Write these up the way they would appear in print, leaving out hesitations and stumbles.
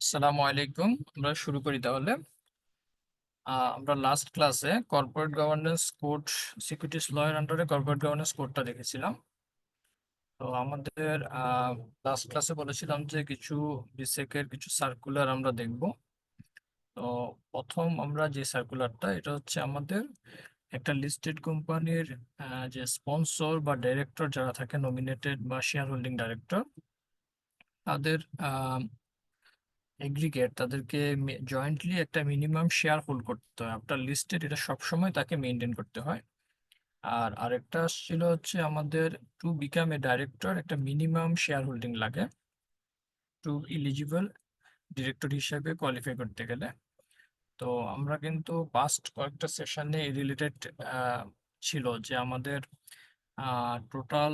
আসসালামু আলাইকুম। আমরা শুরু করি তাহলে। আমরা লাস্ট ক্লাসে কর্পোরেট গভর্নেন্স কোড, সিকিউরিটিজ ল এর আন্ডারে কর্পোরেট গভর্নেন্স কোডটা দেখেছিলাম। তো আমাদের লাস্ট ক্লাসে বলেছিলাম যে কিছু বিসেকের কিছু সার্কুলার আমরা দেখব। তো প্রথম আমরা যে সার্কুলারটা, এটা হচ্ছে আমাদের একটা লিস্টেড কোম্পানির যে স্পন্সর বা ডাইরেক্টর যারা থাকে, নমিনেটেড বা শেয়ার হোল্ডিং ডাইরেক্টর, তাদের এগ্রিগেট তাদেরকে জয়েন্টলি একটা মিনিমাম শেয়ার হোল্ড করতে হয়। আপনার লিস্টেড এটা সবসময় তাকে মেনটেন করতে হয়। আর আরেকটা ছিল হচ্ছে আমাদের টু বিকাম এ ডাইরেক্টর একটা মিনিমাম শেয়ার হোল্ডিং লাগে টু ইলিজিবল ডিরেক্টর হিসেবে কোয়ালিফাই করতে গেলে। তো আমরা কিন্তু পাস্ট কয়েকটা সেশনে রিলেটেড ছিল যে আমাদের টোটাল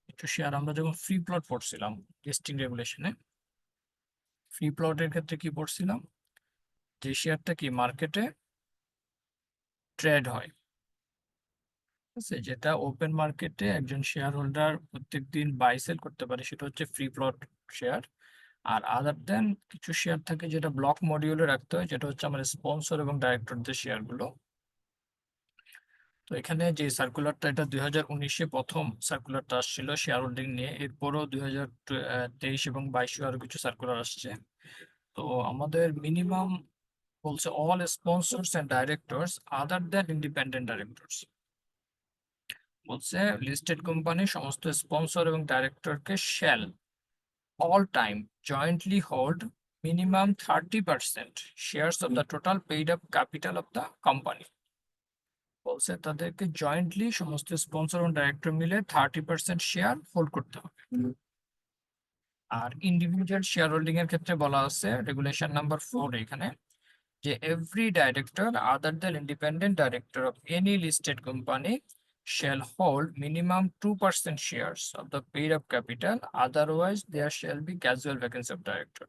কিছু শেয়ার আমরা যখন ফ্রি প্লট পড়ছিলাম লিস্টিং রেগুলেশনে, ফ্রি প্লটের ক্ষেত্রে কি পড়ছিলাম, যে শেয়ারটা কি মার্কেটে ট্রেড হয়, ঠিক আছে, যেটা ওপেন মার্কেটে একজন শেয়ার হোল্ডার প্রত্যেকদিন বাই সেল করতে পারে, সেটা হচ্ছে ফ্রি ফ্লোট শেয়ার। আর আদার দেন কিছু শেয়ার থাকে যেটা ব্লক মডিউলে রাখতে হয়, যেটা হচ্ছে আমাদের স্পন্সর এবং ডাইরেক্টরদের শেয়ারগুলো। তো এখানে যে সার্কুলারটা, এটা 2019-এ প্রথম সার্কুলারটা আসছিল শেয়ার হোল্ডিং নিয়ে। এরপরও 2023 এবং 22-এ আরো কিছু সার্কুলার আসছে। তো আমাদের মিনিমাম বলছে all sponsors and directors other than independent directors, বলছে লিস্টেড কোম্পানি সমস্ত স্পন্সর এবং ডাইরেক্টরকে shall all time jointly hold minimum 30% shares of the total paid up capital of the company। বলছে তাদেরকে জয়েন্টলি সমস্ত স্পন্সর এবং ডাইরেক্টর মিলে 30% শেয়ার হোল্ড করতে হবে। আর ইন্ডিভিজুয়াল শেয়ার হোল্ডিং এর ক্ষেত্রে বলা আছে রেগুলেশন নাম্বার 4 এখানে, যে every director other than independent director of any listed company shall hold minimum 2% shares of the paid up capital, otherwise there shall be casual vacancy of director,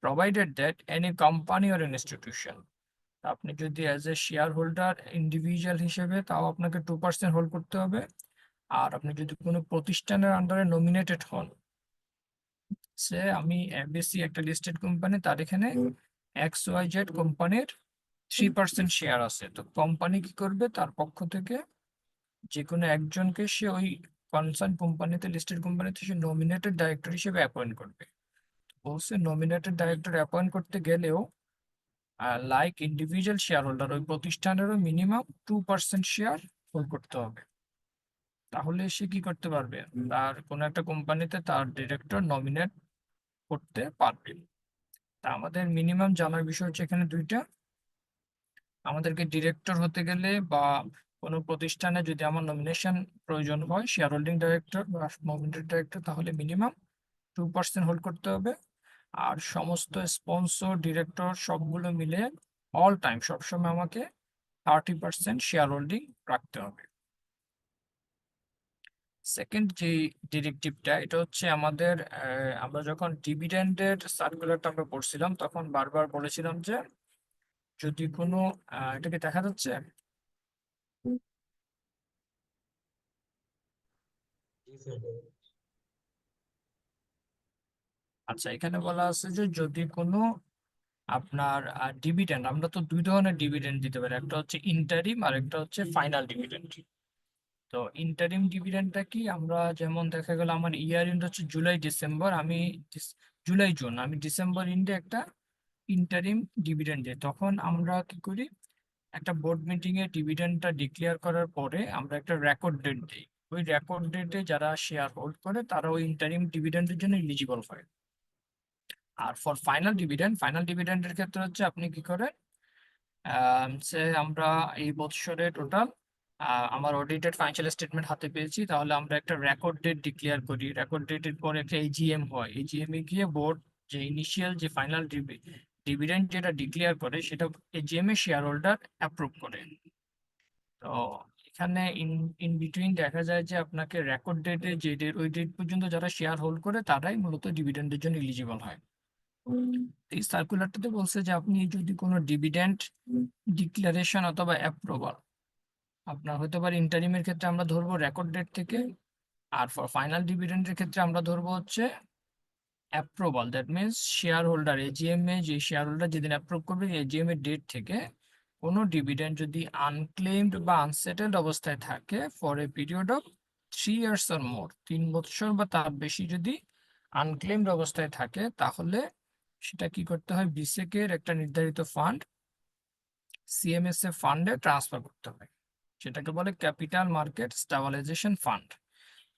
provided that any company or an institution, আপনি যদি as a share holder individual হিসেবে, তাও আপনাকে 2% hold করতে হবে। আর আপনি যদি কোনো প্রতিষ্ঠানের আন্ডারে নমিনেটেড হন, সে আমি এফবিসি একটা লিস্টেড কোম্পানি, তার এখানে XYZ কোম্পানির 3% শেয়ার আছে, তো কোম্পানি কি করবে, তার পক্ষ থেকে যে কোনো একজনকে সে ওই কনসার্ন কোম্পানিতে, লিস্টেড কোম্পানিতে সে নমিনেটেড ডাইরেক্টর হিসেবে অ্যাপয়েন্ট করবে। বলছে নমিনেটেড ডাইরেক্টর অ্যাপয়েন্ট করতে গেলেও লাইক ইন্ডিভিজুয়াল শেয়ার হোল্ডার ওই প্রতিষ্ঠানেরও মিনিমাম 2% শেয়ার হোল্ড করতে হবে, তাহলে সে কি করতে পারবে, তার কোনো একটা কোম্পানিতে তার ডিরেক্টর নমিনেট করতে পারবে। তা আমাদের মিনিমাম জানার বিষয় হচ্ছে এখানে দুইটা। আমাদেরকে ডিরেক্টর হতে গেলে বা কোনো প্রতিষ্ঠানে যদি আমার নমিনেশন প্রয়োজন হয় শেয়ার হোল্ডিং ডাইরেক্টর বা নমিনেটেড ডাইরেক্টর, তাহলে মিনিমাম 2% হোল্ড করতে হবে। আর সমস্ত স্পন্সর ডিরেক্টর সবগুলো মিলে অল টাইম সবসময় আমাকে 30% শেয়ার হোল্ডিং রাখতে হবে। সেকেন্ড যে ডিরেক্টিভটা, এটা হচ্ছে আমাদের আমরা যখন ডিভিডেন্ডের সার্কুলারটা আমরা পড়ছিলাম, তখন বারবার বলেছিলাম যে যদি কোনো এটাকে দেখা যাচ্ছে, আচ্ছা এখানে বলা আছে যে যদি কোনো আপনার ডিভিডেন্ড, আমরা তো দুই ধরনের ডিভিডেন্ড দিতে পারি, একটা হচ্ছে ইন্টারিম আর একটা হচ্ছে ফাইনাল ডিভিডেন্ড। তো ইন্টারিম ডিভিডেন্ডটা কি, আমরা যেমন দেখা গেল আমার ইয়ার এন্ড হচ্ছে জুলাই ডিসেম্বর, আমি জুলাই জুন, আমি ডিসেম্বর এন্ডে একটা ইন্টারিম ডিভিডেন্ড দিই, তখন আমরা কি করি, একটা বোর্ড মিটিং এ ডিভিডেন্ডটা ডিক্লেয়ার করার পরে আমরা একটা রেকর্ড ডেট দিই। ওই রেকর্ড ডেটে যারা শেয়ার হোল্ড করে তারা ওই ইন্টারিম ডিভিডেন্ডের জন্য এলিজিবল হয়। আর ফর ফাইনাল ডিভিডেন্ড, ফাইনাল ডিভিডেন্ডের ক্ষেত্রে হচ্ছে আপনি কি করেন, সে আমরা এই বছরে টোটাল আমার অডিটেড ফাইন্যান্সিয়াল স্টেটমেন্ট হাতে পেয়েছি, তাহলে আমরা একটা রেকর্ড ডেট ডিক্লেয়ার করি। রেকর্ড ডেটের পরে একটা এজিএম হয়, এজিএম এ গিয়ে বোর্ড যে ইনিশিয়াল যে ফাইনাল ডিভিডেন্ড যেটা ডিক্লেয়ার করে সেটা এজিএম এ শেয়ার হোল্ডার অ্যাপ্রুভ করে। তো এখানে ইন ইন বিটুইন দেখা যায় যে আপনাকে রেকর্ড ডেটে যে ডেট, ওই ডেট পর্যন্ত যারা শেয়ার হোল্ড করে তারাই মূলত ডিভিডেন্ডের জন্য এলিজিবল হয়। এই সার্কুলারটাতে বলছে যে আপনি যদি কোনো ডিভিডেন্ড ডিক্লারেশন অথবা অ্যাপ্রুভাল, আপনার হতে পারে ইন্টারিমের ক্ষেত্রে আমরা ধরবো রেকর্ড ডেট থেকে, আর ফর ফাইনাল ডিভিডেন্ডের ক্ষেত্রে আমরা ধরবো হচ্ছে approval, that means share holder AGM এ যে শেয়ার হোল্ডার যেদিন অ্যাপ্রুভ করবে এজিএম এর ডেট থেকে কোনো ডিভিডেন্ড যদি আনক্লেমড বা আনসেটেলড অবস্থায় থাকে for a period of 3 years or more, 3 বছর বা তার বেশি যদি আনক্লেমড অবস্থায় থাকে, তাহলে সেটা কি করতে হয়, বিসেক এর একটা নির্ধারিত ফান্ড সিএমএস এ ফান্ডে ট্রান্সফার করতে হয়। সেটাকে বলে ক্যাপিটাল মার্কেট স্টেবিলাইজেশন ফান্ড।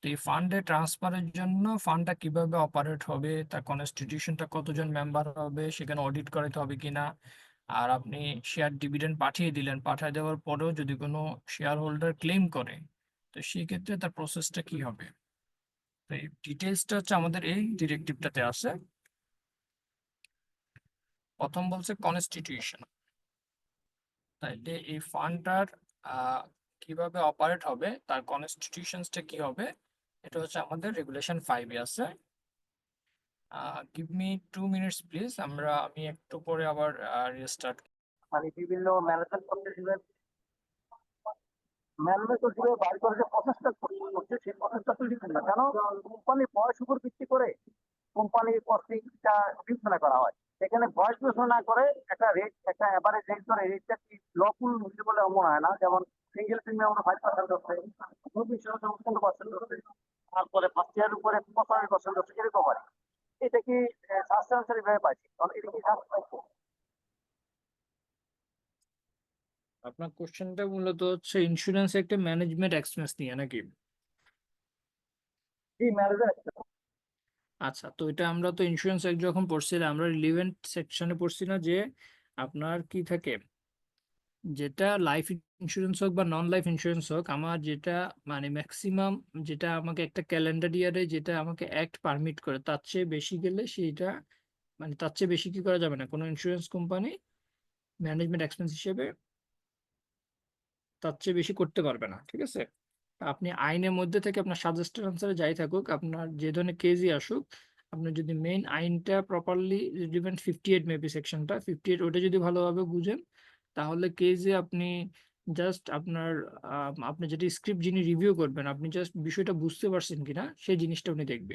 তো এই ফান্ডে ট্রান্সফারের জন্য ফান্ডটা কিভাবে অপারেট হবে, তার কনস্টিটিউশনটা কতজন মেম্বার হবে, সেখানে অডিট করাতে হবে কিনা, আর আপনি শেয়ার ডিভিডেন্ড পাঠিয়ে দিলেন, পাঠিয়ে দেওয়ার পরেও যদি কোনো শেয়ার হোল্ডার ক্লেম করে, তো সেই ক্ষেত্রে তার প্রসেসটা কি হবে। তো এই ডিটেলসটা হচ্ছে আমাদের এই ডিরেক্টিভটাতে আছে। প্রথম বলছে কনস্টিটিউশন, তাইলে এই ফান্ডটার কিভাবে অপারেট হবে, তার কনস্টিটিউশনসটা কি হবে, এটা হচ্ছে আমাদের রেগুলেশন 5 এ আছে। গিভ মি 2 মিনিটস প্লিজ, আমি একটু পরে আবার রিস্টার্ট। মানে বিভিন্ন ম্যানেজমেন্ট যেভাবে বার করে যে প্রসেসটা করছে সেই প্রসেসটা তৈরি করে না কেন, কোম্পানির বয়স উপর ভিত্তি করে কোম্পানির কস্টিংটা বিবেচনা করা হয়। এখানে বয়স বিবেচনা না করে একটা রেট, একটা অ্যাভারেজ রেট ধরে, রেটটা কি লফুল হচ্ছে বলে মনে হয় না। যেমন সিঙ্গেল প্রিমিয়াম 5% হচ্ছে, গ্রুপ ইন্স্যুরেন্স 10% হচ্ছে, তারপরে ফার্স্ট ইয়ার উপরে 85% হচ্ছে, এরকম হয়। এটা কি সাবস্টেন্সিয়ালি ভাবে পাইছি, কারণ এটা কি আপনার কোশ্চেনটা মূলত হচ্ছে ইন্স্যুরেন্স একটা ম্যানেজমেন্ট এক্সপেন্স নিয়ে নাকি? ম্যানেজমেন্ট। আচ্ছা, তো এটা আমরা তো ইন্স্যুরেন্স এক যখন পড়ছিলাম, আমরা রিলিভেন্ট সেকশনে পড়ছি না যে আপনার কি থাকে, যেটা লাইফ ইন্স্যুরেন্স হোক বা নন লাইফ ইন্স্যুরেন্স হোক, আমার যেটা মানে ম্যাক্সিমাম, যেটা আমাকে একটা ক্যালেন্ডার ইয়ারে যেটা আমাকে অ্যাক্ট পারমিট করে, তার চেয়ে বেশি গেলে সেইটা মানে তার চেয়ে বেশি কি করা যাবে না কোনো ইন্স্যুরেন্স কোম্পানি ম্যানেজমেন্ট এক্সপেন্স হিসেবে তার চেয়ে বেশি করতে পারবে না, ঠিক আছে। আপনি আইনের মধ্যে থেকে আপনার সাজেস্টেড আনসারে যাই থাকুক, আপনার যে ধরনের কেসই আসুক, আপনি যদি মেইন আইনটা প্রপারলি, ইভেন 58 মেবি সেকশনটা 58 ওটা যদি ভালোভাবে বুঝেন, তাহলে কেসে আপনি জাস্ট আপনার আপনি যেটি স্ক্রিপ্ট যিনি রিভিউ করবেন, আপনি জাস্ট বিষয়টা বুঝতে পারছেন কিনা সেই জিনিসটা উনি দেখবে।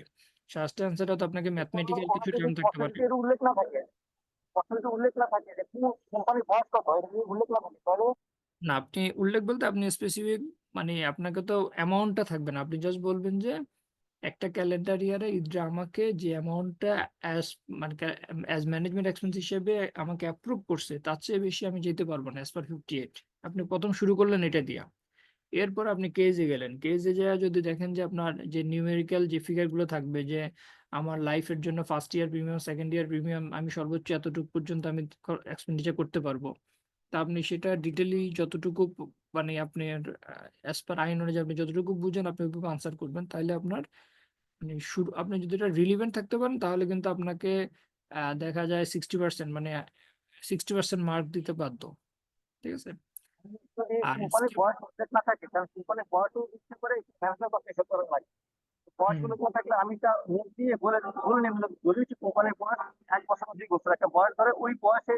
সাজেস্টেড আনসারটা তো আপনাকে ম্যাথমেটিক্যাল কিছু টার্ম থাকতে পারে। পার্সেন্টের উল্লেখ না থাকে, পার্সেন্টের উল্লেখ না থাকে যে কোন কোম্পানির বয়স কত, এটা যদি উল্লেখ না থাকে তাহলে না, আপনি উল্লেখ বলতে আপনি স্পেসিফিক মানে আপনাকে তো অ্যামাউন্টটা থাকবে না, আপনি জাস্ট বলবেন যে একটা ক্যালেন্ডার ইয়ারে ইদ্রা আমাকে যে অ্যামাউন্টটা অ্যাজ মানে অ্যাজ ম্যানেজমেন্ট এক্সপেন্স হিসেবে আমাকে অ্যাপ্রুভ করছে, তার চেয়ে বেশি আমি যেতে পারবো না, অ্যাজ পার 58। আপনি প্রথম শুরু করলেন এটা দিয়া, এরপর আপনি কেজে গেলেন, কেজে যা যদি দেখেন যে আপনার যে নিউমেরিক্যাল যে ফিগার গুলো থাকবে, যে আমার লাইফের জন্য first year premium, second year premium আমি সর্বোচ্চ এতটুকু পর্যন্ত আমি এক্সপেন্ডিচার করতে পারবো, তা আপনি সেটা ডিটেলি যতটুকু মানে আপনি অ্যাজ পার আইন অনুযায়ী আপনি যতটুকু বুঝেন আপনি ওইভাবে আনসার করবেন, তাহলে আপনার মানে শুরু আপনি যদি এটা রিলিভেন্ট থাকতে পারেন, তাহলে কিন্তু আপনাকে দেখা যায় 60% মানে 60% মার্ক দিতে বাধ্য, ঠিক আছে। যদি আর কোম্পানির বয়স উল্লেখ না থাকে, কারণ কোম্পানির বয়সও ভিত্তি করে ম্যানেজমেন্ট করতে এসব করা লাগে। বয়স হুম, উল্লেখ না থাকলে আমি তা মুখ দিয়ে বলে ধরে নেব, বলি যে কোম্পানির বয়স 1 বছর 2 বছর, একটা বয়স ধরে ওই বয়সে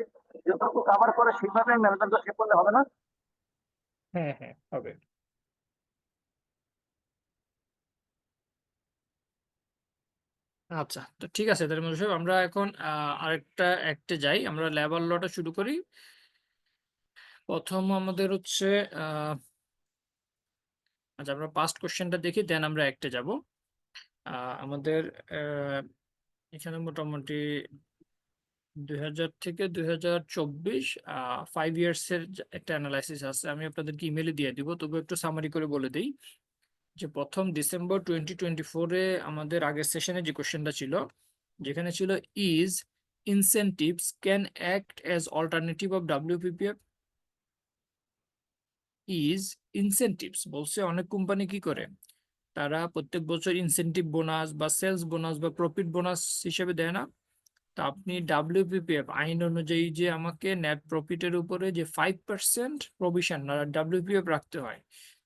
যতটুকু কাভার করে সেইভাবে ম্যানেজমেন্ট সে করলে হবে না। হ্যাঁ হ্যাঁ হবে। আচ্ছা, তো ঠিক আছে, তাহলে মধু সাহেব আমরা এখন আরেকটা অ্যাক্টে যাই, আমরা লেবার লটা শুরু করি। প্রথম আমাদের হচ্ছে আহ আচ্ছা, আমরা পাস্ট কোশ্চেনটা দেখি, দেন আমরা অ্যাক্টে যাব। আমাদের এখানে মোটামুটি 2000 থেকে 2024 5 ইয়ার্স এর একটা অ্যানালাইসিস আছে, আমি আপনাদেরকে ইমেলে দিয়ে দিব, তবু একটু সামারি করে বলে দিই যে প্রথম ডিসেম্বর 2024-এ আমাদের আগের সেশনে যে কোশ্চেনটা ছিল, যেখানে ছিল is incentives can act as alternative of WPPF. Is incentives বলছে অনেক কোম্পানি কি করে, তারা প্রত্যেক বছর ইনসেনটিভ বোনাস বা সেলস বোনাস বা প্রফিট বোনাস হিসেবে দেয় না। তো আপনি ডাব্লিউপিপিএফ আইন অনুযায়ী যে আমাকে নেট প্রফিটের উপরে যে 5% প্রভিশন ডাব্লিউপিএফ রাখতে হয়,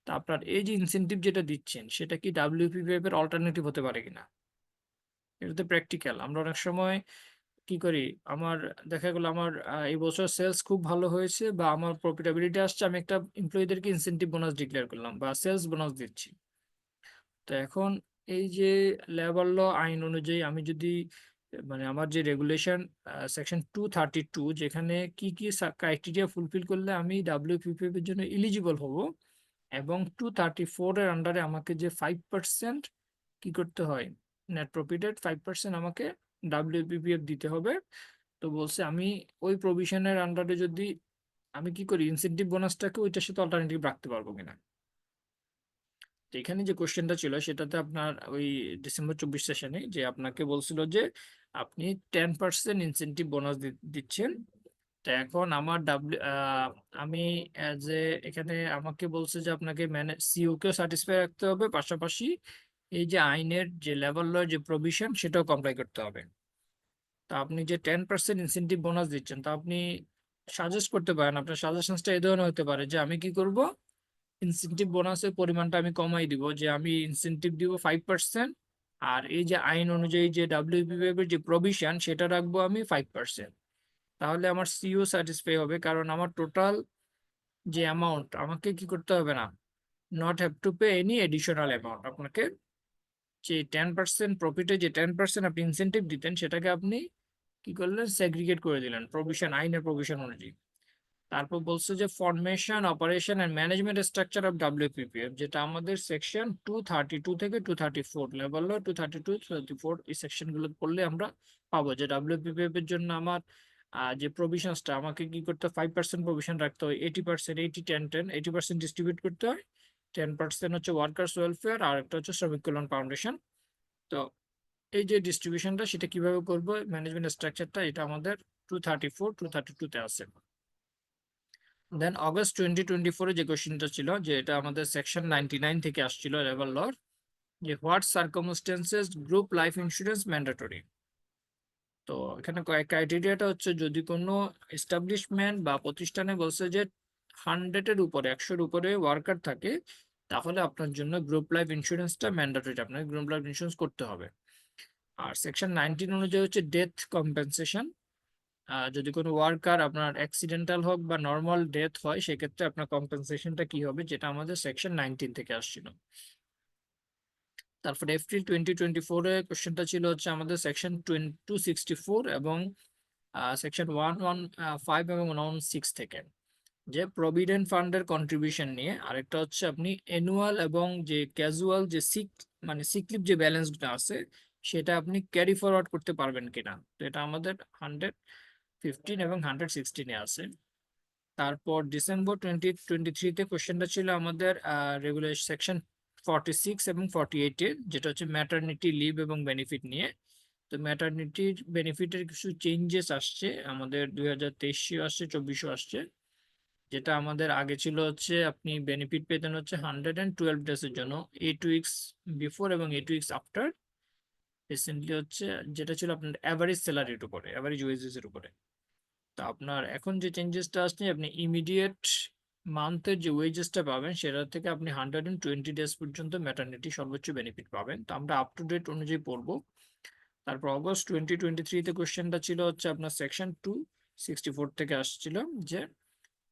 তা আপনার এই যে ইনসেনটিভ যেটা দিচ্ছেন সেটা কি ডাব্লিউপিপিএফ এর অল্টারনেটিভ হতে পারে কিনা। এটা তো প্র্যাকটিক্যাল, আমরা অনেক সময় কি করি, আমার দেখা গেলো আমার এই বছর সেলস খুব ভালো হয়েছে বা আমার প্রফিটাবিলিটি আসছে, আমি একটা এমপ্লয়ীদেরকে ইনসেনটিভ বোনাস ডিক্লেয়ার করলাম বা সেলস বোনাস দিচ্ছি। তো এখন এই যে লেবার ল আইন অনুযায়ী আমি যদি মানে আমার যে রেগুলেশন সেকশন 232, যেখানে কি কি ক্রাইটেরিয়া ফুলফিল করলে আমি WPPF এর জন্য এলিজিবল হব, এবং 234 এর আন্ডারে আমাকে যে 5% কি করতে হয়, নেট প্রফিটের 5% আমাকে WPPF দিতে হবে। তো বলছে আমি ওই প্রভিশনের আন্ডারে যদি আমি কি করি, ইনসেনটিভ বোনাসটাকে ওইটার সাথে অল্টারনেটিভ রাখতে পারবো কিনা। তো এখানে যে কোশ্চেনটা ছিল সেটাতে আপনার ওই ডিসেম্বর 24 সেশনে যে আপনাকে বলছিল যে আপনি 10% ইনসেনটিভ বোনাস দিচ্ছেন। তো এখন আমার আমি যে এখানে আমাকে বলছে যে আপনাকে সিও কেও স্যাটিসফাই রাখতে হবে, পাশাপাশি এই যে আইনের যে লেভেল ল যে প্রভিশন সেটাও কমপ্লাই করতে হবে। তা আপনি যে 10% ইনসেনটিভ বোনাস দিচ্ছেন, তা আপনি সাজেস্ট করতে পারেন, আপনার সাজেশনসটা এই ধরনের হতে পারে যে আমি কি করব, ইনসেনটিভ বোনাসের পরিমাণটা আমি কমাই দিব, যে আমি ইনসেনটিভ দিব 5%, আর এই যে আইন অনুযায়ী যে WPPF এর যে প্রভিশন সেটা রাখবো আমি 5%। তাহলে আমার সিও স্যাটিসফাই হবে, কারণ আমার টোটাল যে অ্যামাউন্ট আমাকে কি করতে হবে না, not have to pay any additional amount. আপনাকে যে 10% প্রফিটে যে 10% আপনি ইনসেনটিভ দিতেন সেটাকে আপনি কি করলেন, সেগ্রিগেট করে দিলেন প্রভিশন, আইনের প্রভিশন অনুযায়ী। তারপর বলছে যে formation, operation and management structure of WPPF, যেটা আমাদের সেকশন 232 থেকে 234 লেভেল 232-234 এই সেকশন গুলো পড়লে আমরা পাবো যে WPPF এর জন্য আমার যে প্রভিশনসটা আমাকে কি করতে, 5% প্রভিশন রাখতে হয়, 80%, 80-10-10, 80% ডিস্ট্রিবিউট করতে হয়, 10% হচ্ছে ওয়ার্কার্স ওয়েলফেয়ার, আর একটা হচ্ছে শ্রমিক কল্যাণ ফাউন্ডেশন। তো এই যে ডিস্ট্রিবিউশনটা সেটা কিভাবে করবো, ম্যানেজমেন্ট স্ট্রাকচারটা, এটা আমাদের 234-232 তে আছে। দেন অগস্ট 2024 যে কোশ্চেনটা ছিল, যে এটা আমাদের সেকশন 99 থেকে আসছিল লেভেল লর, যে what circumstances group life insurance mandatory. তো এখানে ক্রাইটেরিয়াটা হচ্ছে যদি কোনো এস্টাবলিশমেন্ট বা প্রতিষ্ঠানে বলছে যে 100-এর উপরে, 100-এর উপরে ওয়ার্কার থাকে, তাহলে আপনার জন্য গ্রুপ লাইফ ইন্স্যুরেন্সটা ম্যান্ডেটরি, আপনাকে গ্রুপ লাইফ ইন্স্যুরেন্স করতে হবে। আর সেকশন 19 অনুযায়ী হচ্ছে ডেথ কম্পেনসেশন, যদি কোনো ওয়ার্কার আপনার অ্যাক্সিডেন্টাল হোক বা নর্মাল ডেথ হয়, সেক্ষেত্রে আপনার কম্পেনসেশনটা কি হবে, যেটা আমাদের সেকশন 19 থেকে আসছিল। তারপর এপ্রিল 2024 কোশ্চেনটা ছিল হচ্ছে আমাদের সেকশন 264 এবং সেকশন 115 এবং 116 থেকে, যে প্রভিডেন্ট ফান্ডের কন্ট্রিবিউশন নিয়ে। আরেকটা হচ্ছে আপনি অ্যানুয়াল এবং যে ক্যাজুয়াল যে মানে সিক লিভ যে ব্যালেন্সটা আছে সেটা আপনি ক্যারি ফরওয়ার্ড করতে পারবেন কিনা। তো এটা আমাদের 115 এবং 116-এ আছে। তারপর ডিসেম্বর 2023-তে কোশ্চেনটা ছিল আমাদের রেগুলেশন সেকশন 46 এবং 48-এ, যেটা হচ্ছে ম্যাটারনিটি লিভ এবং বেনিফিট নিয়ে। তো ম্যাটারনিটির বেনিফিটের কিছু চেঞ্জেস আসছে আমাদের, 2023 আসছে, 24 আসছে। যেটা আমাদের আগে ছিল হচ্ছে আপনি বেনিফিট পেতেন হচ্ছে 112 ডেজের জন্য, 8 উইকস বিফোর এবং 8 উইকস আফটার। রিসেন্টলি হচ্ছে যেটা ছিল আপনার অ্যাভারেজ স্যালারির উপরে, অ্যাভারেজ ওয়েজেস এর উপরে। তা আপনার এখন যে চেঞ্জেসটা আসছে, আপনি ইমিডিয়েট মান্থের যে ওয়েজেসটা পাবেন সেটা থেকে আপনি 120 ডেজ পর্যন্ত ম্যাটারনিটি সর্বোচ্চ বেনিফিট পাবেন। তো আমরা আপ টু ডেট অনুযায়ী পড়বো। তারপর অগস্ট 2023-তে কোশ্চেনটা ছিল হচ্ছে আপনার সেকশন 264 থেকে আসছিল, যে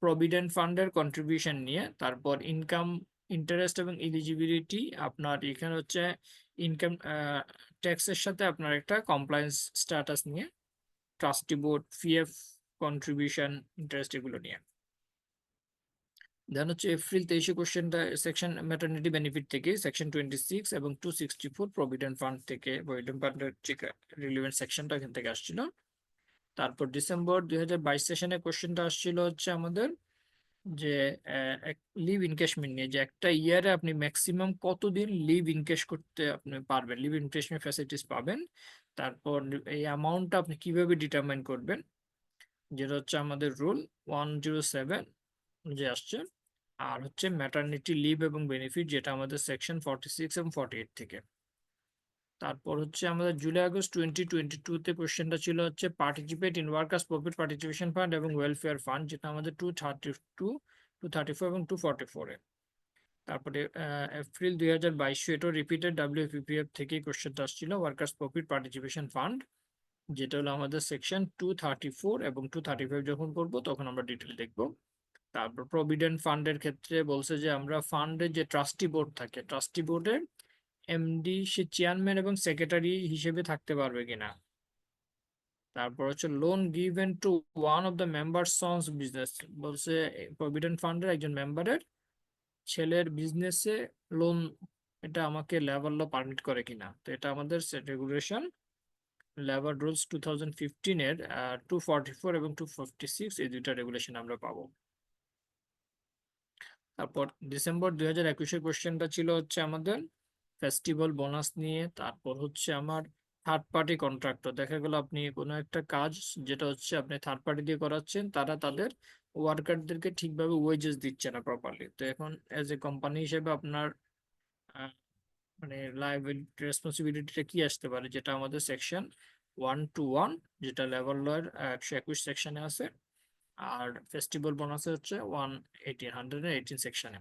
প্রভিডেন্ট ফান্ডের কন্ট্রিবিউশন নিয়ে। তারপর ইনকাম, ইন্টারেস্ট এবং এলিজিবিলিটি, আপনার এখানে হচ্ছে ইনকাম ট্যাক্সের সাথে আপনার একটা কমপ্লায়েন্স স্ট্যাটাস নিয়ে, trustee board, PF contribution, interest এগুলো নিয়ে। দেন হচ্ছে এপ্রিল 23 কোশ্চেনটা সেকশন ম্যাটারনিটি বেনিফিট থেকে, সেকশন 26 এবং 264 প্রভিডেন্ট ফান্ড থেকে, প্রভিডেন্ট ফান্ডের যে রিলেভেন্ট সেকশনটা এখান থেকে আসছিল। তারপর ডিসেম্বর 2022 সেশনে কোশ্চেনটা আসছিল হচ্ছে আমাদের যে লিভ ইনকেশমেন্ট নিয়ে, যে একটা ইয়ারে আপনি ম্যাক্সিমাম কতদিন লিভ ইনকেশ করতে আপনি পারবেন, লিভ ইনকেশমেন্ট ফ্যাসিলিটিস পাবেন। তারপর এই অ্যামাউন্টটা আপনি কিভাবে ডিটারমাইন করবেন, যেটা হচ্ছে আমাদের রুল 107 যে আসছে। আর হচ্ছে ম্যাটারনিটি লিভ এবং বেনিফিট, যেটা আমাদের সেকশন 46 এবং 48 থেকে। তারপর হচ্ছে আমাদের জুলাই আগস্ট 2022-তে কোশ্চেনটা ছিল হচ্ছে participate in workers profit participation fund এবং ওয়েলফেয়ার ফান্ড, যেটা আমাদের 232, 234 এবং 244-এ। তারপরে এপ্রিল 2022 এটাও রিপিটেড WPPF থেকে কোশ্চেনটা আসছিল, ওয়ার্কার্স প্রফিট পার্টিসিপেশন ফান্ড, যেটা হলো আমাদের সেকশন 234 এবং 235 যখন করবো তখন আমরা ডিটেল দেখবো। তারপর প্রভিডেন্ট ফান্ডের ক্ষেত্রে বলছে যে আমরা ফান্ডের যে ট্রাস্টি বোর্ড থাকে, ট্রাস্টি বোর্ডে এমডি সে চেয়ারম্যান এবং সেক্রেটারি হিসেবে থাকতে পারবে কিনা। তারপর হচ্ছে loan given to one of the member sons business, বলছে প্রভিডেন্ট ফান্ডের একজন মেম্বারের ছেলের বিজনেসে লোন, এটা আমাকে লেবার ল পারমিট করে কিনা। তো এটা আমাদের রেগুলেশন লেবার রুলস 2015 এর 244 এবং 256, এই দুইটা রেগুলেশন আমরা পাবো। তারপর ডিসেম্বর 2021-এর কোশ্চেনটা ছিল হচ্ছে আমাদের ফেস্টিভ্যাল বোনাস নিয়ে। তারপর হচ্ছে আমার থার্ড পার্টি কন্ট্রাক্টর, দেখা গেল আপনি কোনো একটা কাজ যেটা হচ্ছে আপনি থার্ড পার্টি দিয়ে করাচ্ছেন, তারা তাদের ওয়ার্কারদেরকে ঠিকভাবে ওয়েজেস দিচ্ছে না প্রপারলি। তো এখন এজ এ কোম্পানি হিসেবে আপনার আহ, মানে লাইবিলিটি রেসপন্সিবিলিটিটা কি আসতে পারে, যেটা আমাদের সেকশন 121, যেটা লেবার লয়ের 121 সেকশনে আছে, আর ফেস্টিভ্যাল বোনাস হচ্ছে 118 সেকশনে।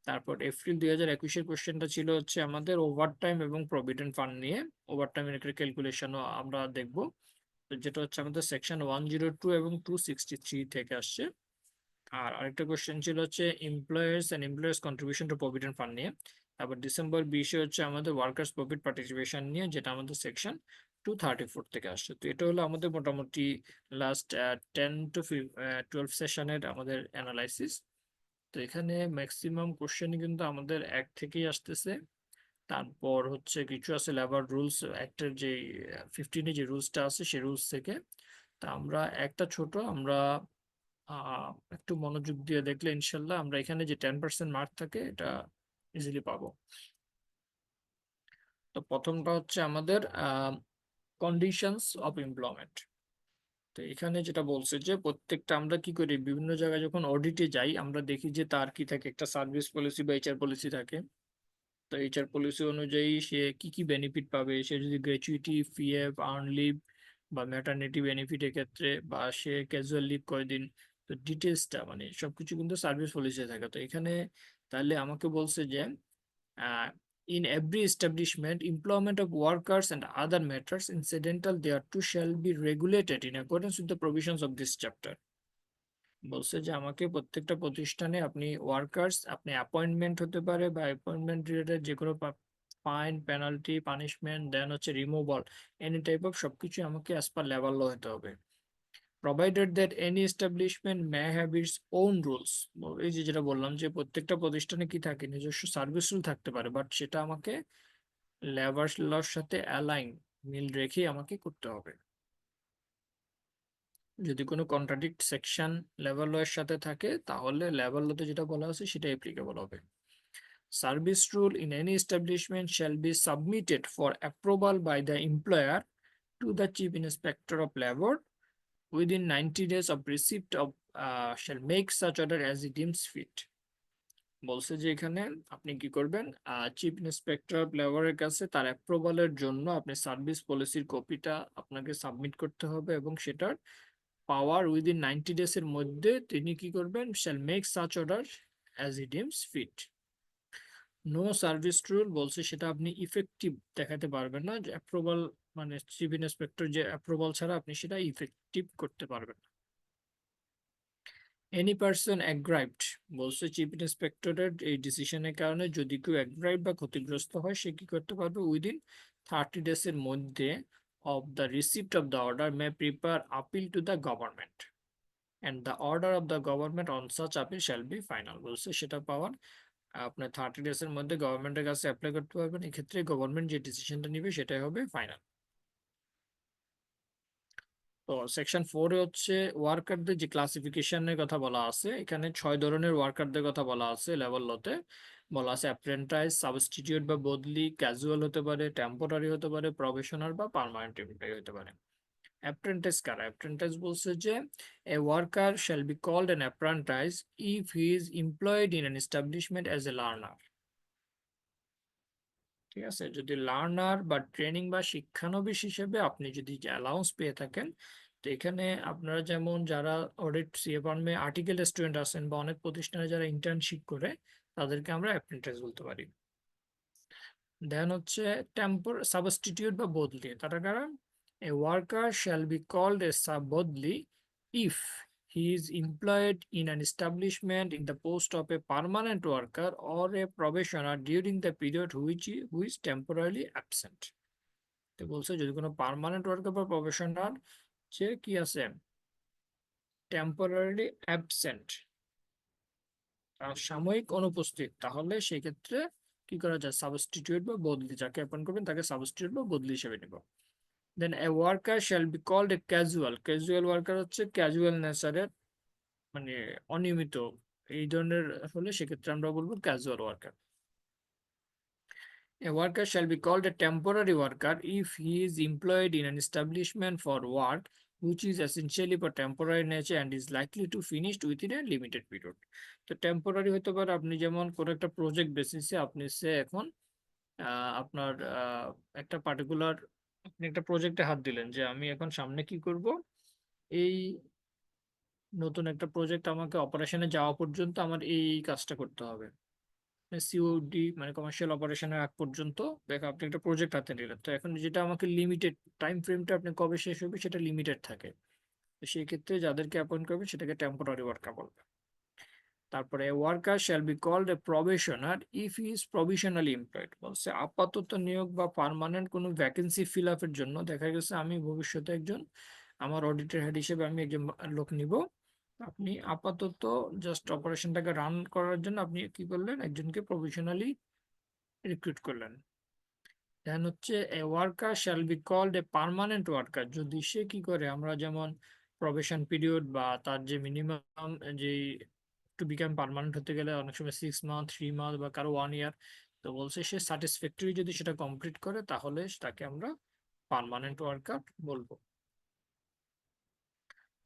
তারপর এপ্রিল 2021-এর কোশ্চেনটা ছিল হচ্ছে আমাদের ওভারটাইম এবং প্রভিডেন্ট ফান্ড নিয়ে। ওভারটাইমের একটা ক্যালকুলেশনও আমরা দেখব, তো যেটা হচ্ছে আমাদের সেকশন 102 এবং 263 থেকে আসছে। আর আরেকটা কোশ্চেন ছিল হচ্ছে employers contribution to provident fund নিয়ে। তারপর ডিসেম্বর 20-এ হচ্ছে আমাদের ওয়ার্কার্স প্রফিট পার্টিসিপেশন নিয়ে, যেটা আমাদের সেকশন 234 থেকে আসছে। তো এটা হলো আমাদের মোটামুটি লাস্ট 10 টু 12 সেশনের আমাদের অ্যানালাইসিস। তো এখানে ম্যাক্সিমাম কোশ্চেনই কিন্তু আমাদের এক থেকেই আসতেছে। তারপর হচ্ছে কিছু আছে লেবার রুলস অ্যাক্টের যে 15-এ যে রুলসটা আছে সেই রুলস থেকে। তা আমরা একটা ছোট আমরা একটু মনোযোগ দিয়ে দেখলে ইনশাল্লাহ আমরা এখানে যে 10% মার্ক থাকে এটা ইজিলি পাবো। তো প্রথমটা হচ্ছে আমাদের কন্ডিশনস অফ এমপ্লয়মেন্ট। তো এখানে যেটা বলছে যে প্রত্যেকটা আমরা কি করি, বিভিন্ন জায়গায় যখন অডিটে যাই আমরা দেখি যে তার কি থাকে, একটা সার্ভিস পলিসি বা এইচআর পলিসি থাকে। তো এইচআর পলিসি অনুযায়ী সে কি কি বেনিফিট পাবে, সে যদি গ্র্যাচুইটি, পিএফ, আর্ন লিভ বা ম্যাটারনিটি বেনিফিটের ক্ষেত্রে, বা সে ক্যাজুয়াল লিভ কয়দিন, তো ডিটেলসটা মানে সবকিছু কিন্তু সার্ভিস পলিসি থাকে। তো এখানে তাহলে আমাকে বলছে যে in every establishment employment of workers and other matters incidental thereto shall be regulated in accordance with the provisions of this chapter। বলছে যে আমাকে প্রত্যেকটা প্রতিষ্ঠানে আপনি ওয়ার্কার্স, আপনি অ্যাপয়েন্টমেন্ট হতে পারে বা অ্যাপয়েন্টমেন্ট রিলেটেড যে কোনো ফাইন, পেনাল্টি, পানিশমেন্ট, দেন হচ্ছে রিমুভাল, এনি টাইপ অফ সবকিছু আমাকে অ্যাজ পার লেভেল ল হতে হবে। Provided that any establishment may have its own rules. এই যে যেটা বললাম যে প্রত্যেকটা প্রতিষ্ঠানে কি থাকে, নিজস্ব সার্ভিস রুল থাকতে পারে, বাট সেটা আমাকে লেবার লর সাথে অ্যালাইন, মিল রেখে আমাকে করতে হবে। যদি কোনো কন্ট্রাডিক্ট সেকশন লেবার ল এর সাথে থাকে তাহলে লেবার লতে যেটা বলা আছে সেটা অ্যাপ্লিকেবল হবে। Service rule in any establishment shall be submitted for approval by the employer to the chief inspector of labour within 90 days of receipt of shall make such order as he deems fit। বলছে যে এখানে আপনি কি করবেন, chief inspector of লেবারের কাছে তার অ্যাপ্রুভালের জন্য আপনি সার্ভিস পলিসির কপিটা আপনাকে সাবমিট করতে হবে, এবং সেটার পাওয়ার উইদিন 90 ডেজ এর মধ্যে তিনি কি করবেন, shall make such order as he deems fit. No service rule বলছে সেটা আপনি ইফেক্টিভ দেখাতে পারবেন না, যে অ্যাপ্রুভাল মানে চিফ ইন্সপেক্টর যে অ্যাপ্রুভাল ছাড়া আপনি সেটা ইফেক্টিভ করতে পারবেন না। এনি পার্সন অ্যাগ্রাইভড, বলছে চিফ ইন্সপেক্টরের এই ডিসিশনের কারণে যদি কেউ অ্যাগ্রাইভ বা ক্ষতিগ্রস্ত হয় সে কি করতে পারবে, উইদিন 30 ডেজ এর মধ্যে of the receipt of the order May prepare appeal to the government and the order of the government on such appeal shall be final। বলছে সেটা পাওয়ার আপনার 30 ডেজ এর মধ্যে গভর্নমেন্টের কাছে অ্যাপ্লাই করতে পারবেন, এক্ষেত্রে গভর্নমেন্ট যে ডিসিশনটা নিবে সেটাই হবে ফাইনাল। তো সেকশন 4-এ হচ্ছে ওয়ার্কারদের যে ক্লাসিফিকেশনের কথা বলা আছে, এখানে 6 ধরনের ওয়ার্কারদের কথা বলা আছে লেভেল লতে। বলা আছে অ্যাপ্রেন্টাইজ, সাবস্টিটিউট বা বদলি, ক্যাজুয়াল হতে পারে, টেম্পোরারি হতে পারে, প্রফেশনাল বা পার্মানেন্ট এমপ্লয়ি হতে পারে। অ্যাপ্রেন্টিস কারা, অ্যাপ্রেন্টিস বলছে যে a worker shall be called an apprentice if he is employed in an establishment as a learner. ঠিক আছে, যদি লার্নার বা ট্রেনিং বা শিক্ষানবিশ হিসেবে আপনি যদি অ্যালাউন্স পেয়ে থাকেন, তো এখানে আপনারা যেমন যারা অডিট সিএ ফার্মে আর্টিকেল স্টুডেন্ট আছেন বা অনেক প্রতিষ্ঠানে যারা ইন্টার্নশিপ করে তাদেরকে আমরা অ্যাপ্রেন্টিস বলতে পারি। দেন হচ্ছে সাবস্টিটিউট বা বদলি, তারা কারণ a worker shall be called a sub বদলি if he is employed in an establishment in the post of a permanent worker or a probationer during the period who is temporarily absent। তো তো বলছে যদি কোনো permanent worker বা professional যে কি আছে টেম্পোরারি অ্যাবসেন্ট, সাময়িক অনুপস্থিত, তাহলে সেক্ষেত্রে কি করা যায়, সাবস্টিটিউট বা বদলি, যাকে অ্যাপয়েন্ট করবেন তাকে সাবস্টিটিউট বা বদলি হিসেবে নিব। Then a worker shall be called a casual, casual worker হচ্ছে ক্যাজুয়াল নেচারের, মানে অনিয়মিত এই ধরনের হলে সেক্ষেত্রে আমরা বলবো casual worker. A worker shall be called a temporary worker if he is employed in an establishment for work which is essentially for temporary nature and is likely to finish within a limited period. তো temporary হতে পারে আপনি যেমন কোনো একটা project বেসিসে আপনি সে এখন আপনার একটা পার্টিকুলার আপনি একটা প্রজেক্টে হাত দিলেন যে আমি এখন সামনে কি করব, এই নতুন একটা প্রজেক্ট আমাকে অপারেশনে যাওয়া পর্যন্ত আমার এই কাজটা করতে হবে, সিওডি মানে কমার্শিয়াল অপারেশনের আগ পর্যন্ত দেখো আপনি একটা প্রজেক্ট হাতে নিলেন, তো এখন যেটা আমাকে লিমিটেড টাইম ফ্রেমটা আপনি কবে শেষ হবে সেটা লিমিটেড থাকে, তো সেই ক্ষেত্রে যাদেরকে অ্যাপয়েন্ট করবে সেটাকে টেম্পোরারি ওয়ার্কার বলবে। তারপরে worker shall be called a probationer if he is provisionally employed, বলছে আপাতত নিয়োগ বা পার্মানেন্ট কোনো ভ্যাকেন্সি ফিল আপের জন্য দেখা গেছে আমি ভবিষ্যতে একজন আমার অডিটর হেড হিসেবে আমি একজন লোক নিব, আপনি আপাতত জাস্ট অপারেশনটাকে রান করার জন্য আপনি কি করলেন, একজনকে প্রভিশনালি রিক্রুট করলেন। দেন হচ্ছে a worker shall be called a permanent worker যদি সে কি করে, আমরা যেমন প্রবেশন পিরিয়ড বা তার যে মিনিমাম যে টু বিকাম পার্মানেন্ট হতে গেলে অনেক সময় 6 মান্থ 3 মান্থ বা কারো 1 ইয়ার, তো বলছে সে স্যাটিসফ্যাক্টরি যদি সেটা কমপ্লিট করে তাহলে তাকে আমরা পার্মানেন্ট ওয়ার্কার বলবো।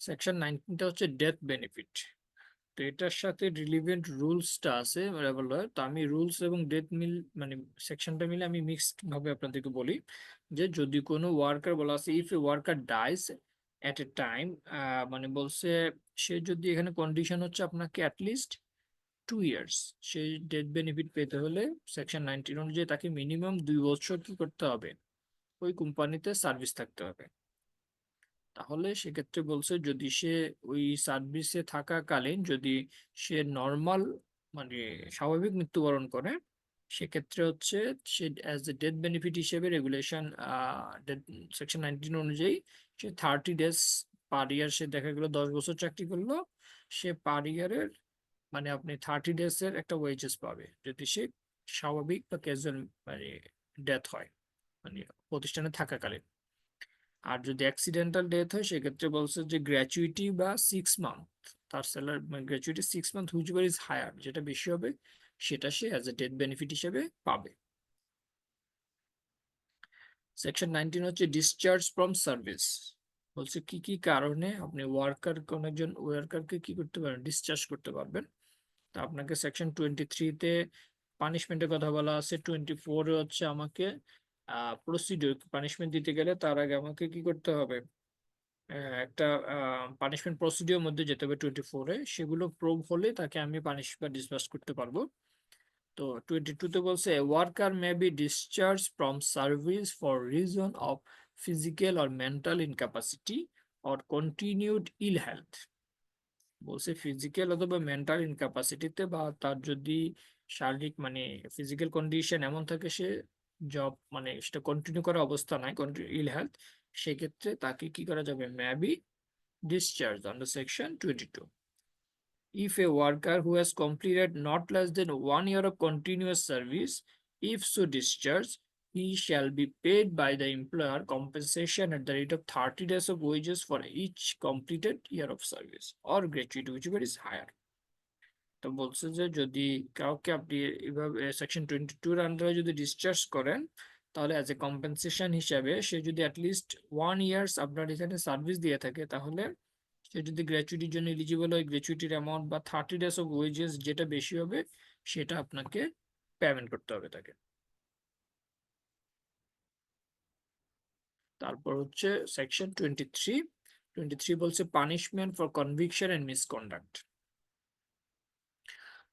সেকশন 19টা হচ্ছে ডেথ বেনিফিট, তো এটার সাথে রিলিভেন্ট রুলসটা আছে রেগুলার, তো আমি রুলস এবং ডেথ মিল মানে সেকশনটা মিলে আমি মিক্সড ভাবে আপনাদেরকে বলি যে যদি কোনো ওয়ার্কার বলা আছে if a worker dies at a time, মানে বলছে সে যদি এখানে কন্ডিশন হচ্ছে আপনাকে অ্যাটলিস্ট 2 ইয়ার্স সে ডেথ বেনিফিট পেতে হলে সেকশন 19 অনুযায়ী তাকে মিনিমাম 2 বছর কি করতে হবে, ওই কোম্পানিতে সার্ভিস থাকতে হবে। তাহলে সেক্ষেত্রে বলছে যদি সে ওই সার্ভিসে থাকাকালীন যদি সে নর্মাল মানে স্বাভাবিক মৃত্যুবরণ করে সেক্ষেত্রে হচ্ছে সে অ্যাজ এ ডেথ বেনিফিট হিসেবে রেগুলেশন সেকশন 19 অনুযায়ী সে 30 ডেজ পার ইয়ার, সে দেখা গেলো 10 বছর চাকরি করলো, সে পার ইয়ারের মানে আপনি 30 ডেজ এর একটা ওয়েজেস পাবে যদি সে স্বাভাবিক বা ক্যাজুয়াল মানে ডেথ হয় মানে প্রতিষ্ঠানে থাকাকালীন। আর যদি অ্যাক্সিডেন্টাল ডেথ হয় সেক্ষেত্রে বলছে যে গ্র্যাচুইটি বা 6 মান্থ, তার স্যালারি মানে gratuity 6 month whichever is higher, যেটা বেশি হবে সেটা সে অ্যাজ এ ডেথ বেনিফিট হিসেবে পাবে। সেকশন 19 হচ্ছে ডিসচার্জ ফ্রম সার্ভিস, বলছে কি কি কারণে আপনি ওয়ার্কার কোন একজন ওয়ার্কারকে কি করতে পারেন, ডিসচার্জ করতে পারবেন। তা আপনাকে সেকশন 23-তে পানিশমেন্টের কথা বলা আছে, 24-এ হচ্ছে আমাকে প্রসিডিউর পানিশমেন্ট দিতে গেলে তার আগে আমাকে কি করতে হবে, একটা পানিশমেন্ট প্রসিডিওর মধ্যে যেতে হবে 24-এ, সেগুলো প্রুভ হলে তাকে আমি পানিশ বা ডিসবার্স করতে পারবো। তো 22-তে বলছে worker may be discharge from service for reason of physical or mental incapacity or continued ill health, বলছে ফিজিক্যাল অথবা মেন্টাল ইনক্যাপাসিটিতে বা তার যদি শারীরিক মানে ফিজিক্যাল কন্ডিশন এমন থাকে সে জব মানে সেটা কন্টিনিউ করার অবস্থা নাই, কন্টিনিউ ইল হেলথ, সেক্ষেত্রে তাকে কি করা যাবে, maybe discharged under section 22. If a worker who has completed not less than 1 year of continuous service, if so discharged, he shall be paid by the employer compensation at the rate of 30 days of wages for each completed year of service or gratuity, whichever is higher. তো বলছে যে যদি কাউকে আপনি এভাবে section 22-এর আন্ডারে যদি discharge করেন তাহলে অ্যাজ এ কম্পেনসেশন হিসাবে সে যদি অ্যাটলিস্ট 1 ইয়ার্স আপনার এখানে সার্ভিস দিয়ে থাকে তাহলে সে যদি গ্র্যাচুইটির জন্য এলিজিবল হয় গ্র্যাচুইটির অ্যামাউন্ট বা 30 ডেজ অফ ওয়েজেস যেটা বেশি হবে সেটা আপনাকে পেমেন্ট করতে হবে তাকে। তারপর হচ্ছে সেকশন 23 বলছে punishment for conviction and misconduct,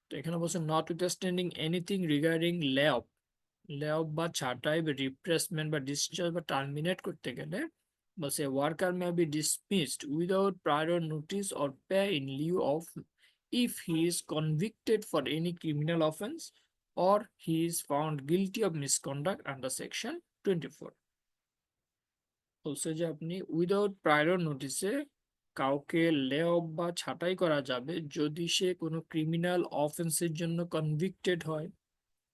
তো এখানে বলছে notwithstanding anything regarding lay off বা ছাঁটাই বা রিপ্লেসমেন্ট বা ডিসচার্জ বা টার্মিনেট করতে গেলে বলছে worker may B dismissed without prior notice or pay in lieu of if he is convicted for any criminal offense or he is found guilty of misconduct under section 24. বলছে যে আপনি without prior নোটিসে কাউকে লে off বা ছাঁটাই করা যাবে যদি সে কোনো ক্রিমিনাল অফেন্সের জন্য কনভিক্টেড হয়।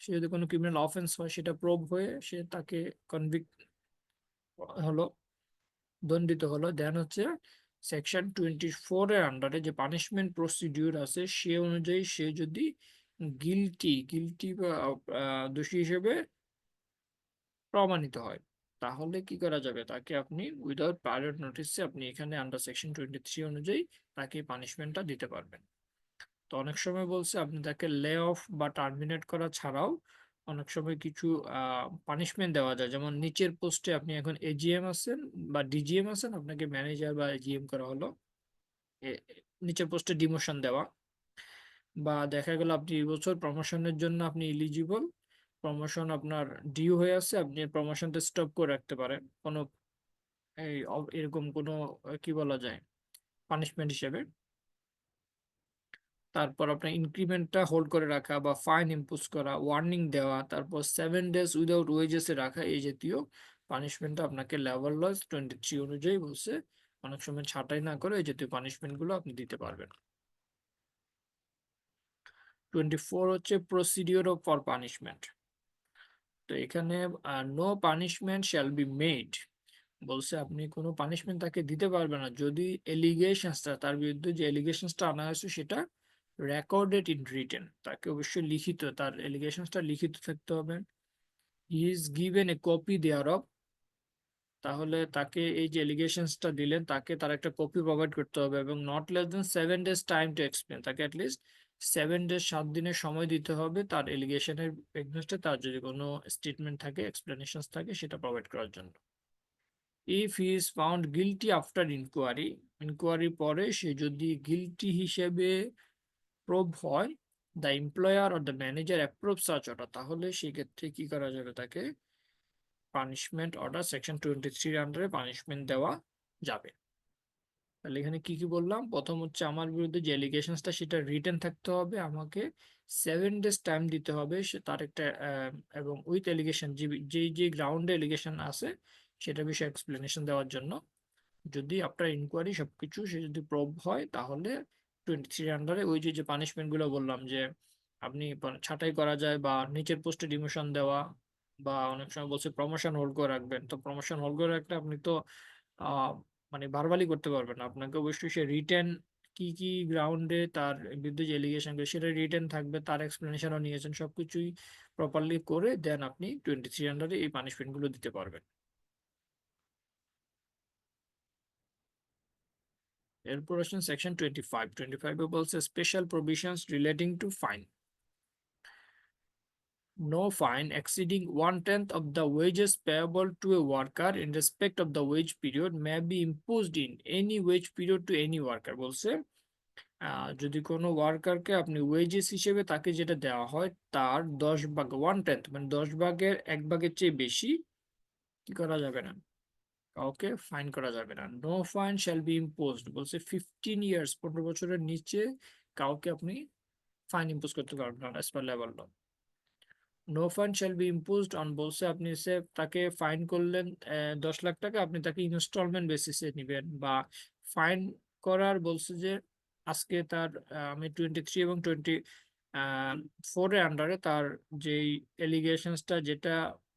সে যদি কোনো ক্রিমিনাল অফেন্স হয় সেটা প্রুভ হয়ে সে তাকে কনভিক্ট হলো, দণ্ডিত হলো, দেন হচ্ছে সেকশন 24 এর আন্ডারে যে পানিশমেন্ট প্রসিডিউর আছে সে অনুযায়ী সে যদি গিলটি বা দোষী হিসেবে প্রমাণিত হয় তাহলে কি করা যাবে, তাকে আপনি উইদাউট প্রায়র নোটিসে আপনি এখানে আন্ডার সেকশন 23 অনুযায়ী তাকে পানিশমেন্টটা দিতে পারবেন। তো অনেক সময় বলছে আপনি তাকে লে অফ বা টার্মিনেট করা ছাড়াও অনেক সময় কিছু পানিশমেন্ট দেওয়া যায়, যেমন নিচের পোস্টে আপনি এখন এজিএম আছেন বা ডিজিএম আছেন, আপনাকে ম্যানেজার বা এজিএম করা হলো, নিচের পোস্টে ডিমোশন দেওয়া, বা দেখা গেল আপনি এই বছর প্রমোশনের জন্য আপনি ইলিজিবল, প্রমোশন আপনার ডিউ হয়ে আছে, আপনি প্রমোশনটা স্টপ করে রাখতে পারেন কোনো এরকম কোনো কি বলা যায় পানিশমেন্ট হিসেবে। তারপর আপনার ইনক্রিমেন্টটা হোল্ড করে রাখা বা ফাইন ইম্পোজ করা, ওয়ার্নিং দেওয়া, তারপর 7 days উইদাউট ওয়েজেসে রাখা, এই জাতীয় পানিশমেন্টটা আপনাকে লেভেল লজ 23 অনুযায়ী বলছে অনেক সময় ছাঁটাই না করে এই জাতীয় পানিশমেন্ট গুলো আপনি দিতে পারবেন। 24 হচ্ছে প্রসিডিওর ফর পানিশমেন্ট। তো এখানে no punishment shall be made, বলছে আপনি কোনো পানিশমেন্ট তাকে দিতে পারবেন না যদি এলিগেশনসটা, তার বিরুদ্ধে যে এলিগেশনসটা আনা হয়েছে সেটা রেকর্ডেড ইন রিটেন, তাকে অবশ্যই লিখিত, তার এলিগেশনসটা লিখিত থাকতে হবে। He is given a copy thereof, তাহলে তাকে এই যে এলিগেশনসটা দিলেন তাকে তার একটা কপি প্রোভাইড করতে হবে, এবং not less than 7 days time to explain, তাকে অ্যাটলিস্ট 7 days 7 দিনের সময় দিতে হবে তার এলিগেশনের এগেনস্টে তার যদি কোনো স্টেটমেন্ট থাকে, এক্সপ্লেনেশন থাকে সেটা প্রোভাইড করার জন্য। If he is found guilty after inquiry পরে সে যদি গিলটি হিসেবে প্রুভ হয়, the employer or the manager approve such order, তাহলে সেক্ষেত্রে কি করা যাবে, তাকে পানিশমেন্ট অর্ডার সেকশন 23 আন্ডারে পানিশমেন্ট দেওয়া যাবে। তাহলে এখানে কি কি বললাম, প্রথম হচ্ছে আমার বিরুদ্ধে যে এলিগেশনসটা সেটা রিটেন থাকতে হবে, আমাকে 7 days টাইম দিতে হবে সে তার একটা এবং উইথ এলিগেশন যে গ্রাউন্ডে এলিগেশন আছে সেটা বিষয়ে এক্সপ্লেনেশন দেওয়ার জন্য। যদি আফটার ইনকোয়ারি সবকিছু সে যদি প্রুভ হয় তাহলে 23 আন্ডারে ওই যে যে পানিশমেন্ট গুলো বললাম যে আপনি ছাঁটাই করা যায় বা নিচের পোস্টে ডিমোশন দেওয়া, বা অনেক সময় বলছে প্রমোশন হোল্ড করে রাখবেন, তো প্রমোশন হোল্ড করে রাখলে আপনি তো আহ মানে ভার্বালি করতে পারবেন না, আপনাকে অবশ্যই সে রিটেন কি কি গ্রাউন্ডে তার বিরুদ্ধে যে এলিগেশন সেটা রিটেন থাকবে, তার এক্সপ্লেনেশনও নিয়েছেন, সবকিছুই প্রপারলি করে দেন আপনি 23 আন্ডারে এই পানিশমেন্ট গুলো দিতে পারবেন। এরপর আসেন সেকশন 25 এ বলছে special provisions relating to fine. No fine exceeding 1/10 of the wages payable to a worker in respect of the wage period may be imposed in any wage period to any worker, বলছে যদি কোনো ওয়ার্কারকে আপনি wages হিসেবে তাকে যেটা দেওয়া হয় তার 10 ভাগ 1/10 মানে 10 ভাগের 1 ভাগের চেয়ে বেশি কি করা যাবে না, কাউকে ফাইন করা যাবে না। No fine shall be imposed, বলছে 15 years 15 বছরের নিচে কাউকে আপনি ফাইন ইম্পোজ করতে পারবেন না as per labour law. No fine shall be imposed on, বলছে আপনি সে তাকে ফাইন করলেন 10 লাখ টাকা, আপনি তাকে ইনস্টলমেন্ট বেসিসে নিবেন, বা ফাইন করার বলছে যে আজকে তার আমি 23 এবং 24 এর আন্ডারে তার যেই এলিগেশনসটা যেটা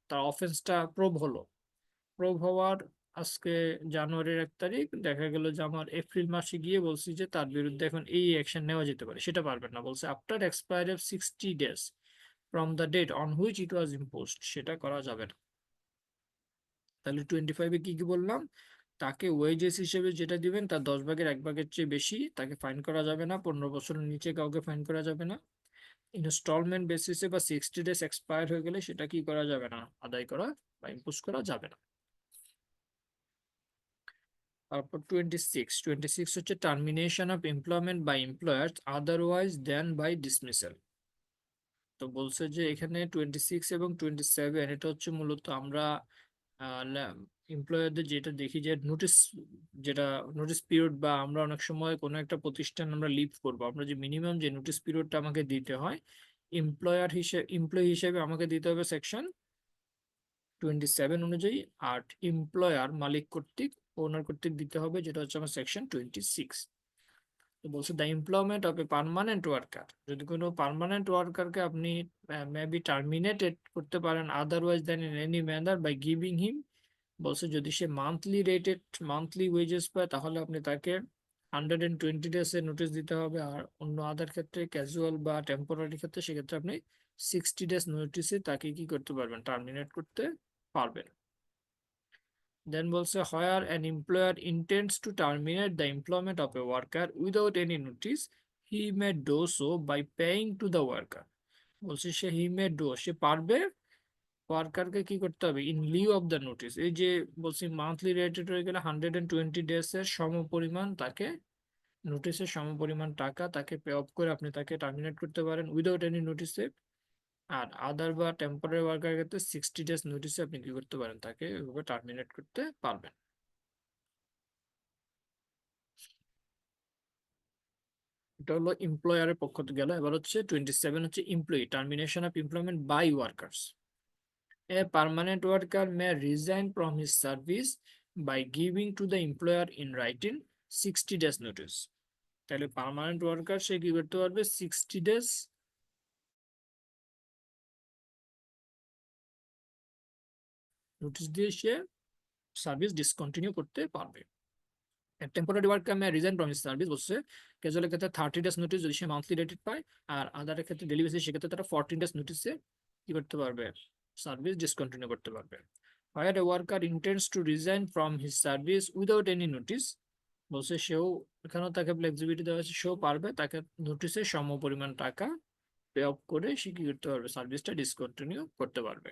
তার অফেন্সটা প্রুভ হলো, প্রুভ হওয়ার আজকে জানুয়ারির 1 তারিখ, দেখা গেল যে আমার এপ্রিল মাসে গিয়ে বলছি যে তার বিরুদ্ধে এখন এই অ্যাকশন নেওয়া যেতে পারে, সেটা পারবেন না, বলছে after expire of 60 days from the date on which it was imposed, সেটা করা যাবে না। তাহলে 25-এ কি কি বললাম, তাকে ওয়েজেস হিসেবে যেটা দিবেন তার 10 ভাগের 1 ভাগের চেয়ে বেশি তাকে ফাইন করা যাবে না, 15 বছরের নিচে কাউকে ফাইন করা যাবে না, ইনস্টলমেন্ট বেসিসে বা 60 days এক্সপায়ার হয়ে গেলে সেটা কি করা যাবে না, আদায় করা বা ইম্পোজ করা যাবে না। তারপর 26 হচ্ছে termination of employment by employers otherwise than by dismissal. তো বলছে যে এখানে 26 এবং 27 এটা হচ্ছে মূলত আমরা এমপ্লয়ারদের যেটা দেখি যে নোটিস, যেটা নোটিস পিরিয়ড, বা আমরা অনেক সময় কোনো একটা প্রতিষ্ঠান আমরা লিভ করব, আমরা যে মিনিমাম যে নোটিস পিরিয়ডটা আমাকে দিতে হয় এমপ্লয়ি হিসেবে আমাকে দিতে হবে সেকশন 27 অনুযায়ী, আর এমপ্লয়ার মালিক কর্তৃক ওনার কর্তৃক দিতে হবে, যেটা হচ্ছে আমার সেকশন 26। তো বলছে the employment of a permanent worker, যদি কোনো পার্মানেন্ট ওয়ার্কারকে আপনি মেবি টার্মিনেটেড করতে পারেন otherwise than in any manner by giving him, বলছে যদি সে মান্থলি ওয়েজেস পায় তাহলে আপনি তাকে 120 ডেজ এর নোটিশ দিতে হবে, আর অন্য আদার ক্ষেত্রে ক্যাজুয়াল বা টেম্পোরারি ক্ষেত্রে সেক্ষেত্রে আপনি 60 ডেজ নোটিসে তাকে কি করতে পারবেন, টার্মিনেট করতে পারবেন। দেন বলছে where an employer intends to terminate the employment of a worker without any notice he may do so by paying to the worker, বলছে সে পারবে ওয়ার্কারকে কি করতে হবে in lieu of the notice, এই যে বলছি মান্থলি রেটেড হয়ে গেলে 120 ডেজ এর সমপরিমাণ তাকে, নোটিসের সমপরিমাণ টাকা তাকে পে অফ করে আপনি তাকে টার্মিনেট করতে পারেন উইদাউট এনি নোটিসে। আর আদার বা টেম্পোরারি ওয়ার্কার ক্ষেত্রে 60 ডেজ নোটিসে আপনি কি করতে পারেন, তাকে ওইভাবে টার্মিনেট করতে পারবেন। এটা হলো এমপ্লয়ারের পক্ষ থেকে গেল। এবার হচ্ছে 27 হচ্ছে employee, termination of employment by workers. A permanent worker may resign from his service by giving to the employer in writing 60 days notice. তাহলে পার্মানেন্ট ওয়ার্কার সে কি করতে পারবে 60 ডেজ নোটিশ দিয়ে সে সার্ভিস ডিসকন্টিনিউ করতে পারবে। Temporary worker May resign from his service, বলছে ক্যাজুয়ালের ক্ষেত্রে 30 days notice যদি সে মান্থলি রেটেড পায়, আর আদারের ক্ষেত্রে ডেলি বেসিস সেক্ষেত্রে তারা 14 ডেজ নোটিসে কি করতে পারবে, সার্ভিস ডিসকন্টিনিউ করতে পারবে। Where a worker intends to resign from his service without any notice, বলছে সেও, এখানেও তাকে ফ্লেক্সিবিলিটি দেওয়া হয়েছে, সেও পারবে তাকে নোটিসের সমপরিমাণ টাকা পে অফ করে সে কি করতে পারবে, সার্ভিসটা ডিসকন্টিনিউ করতে পারবে।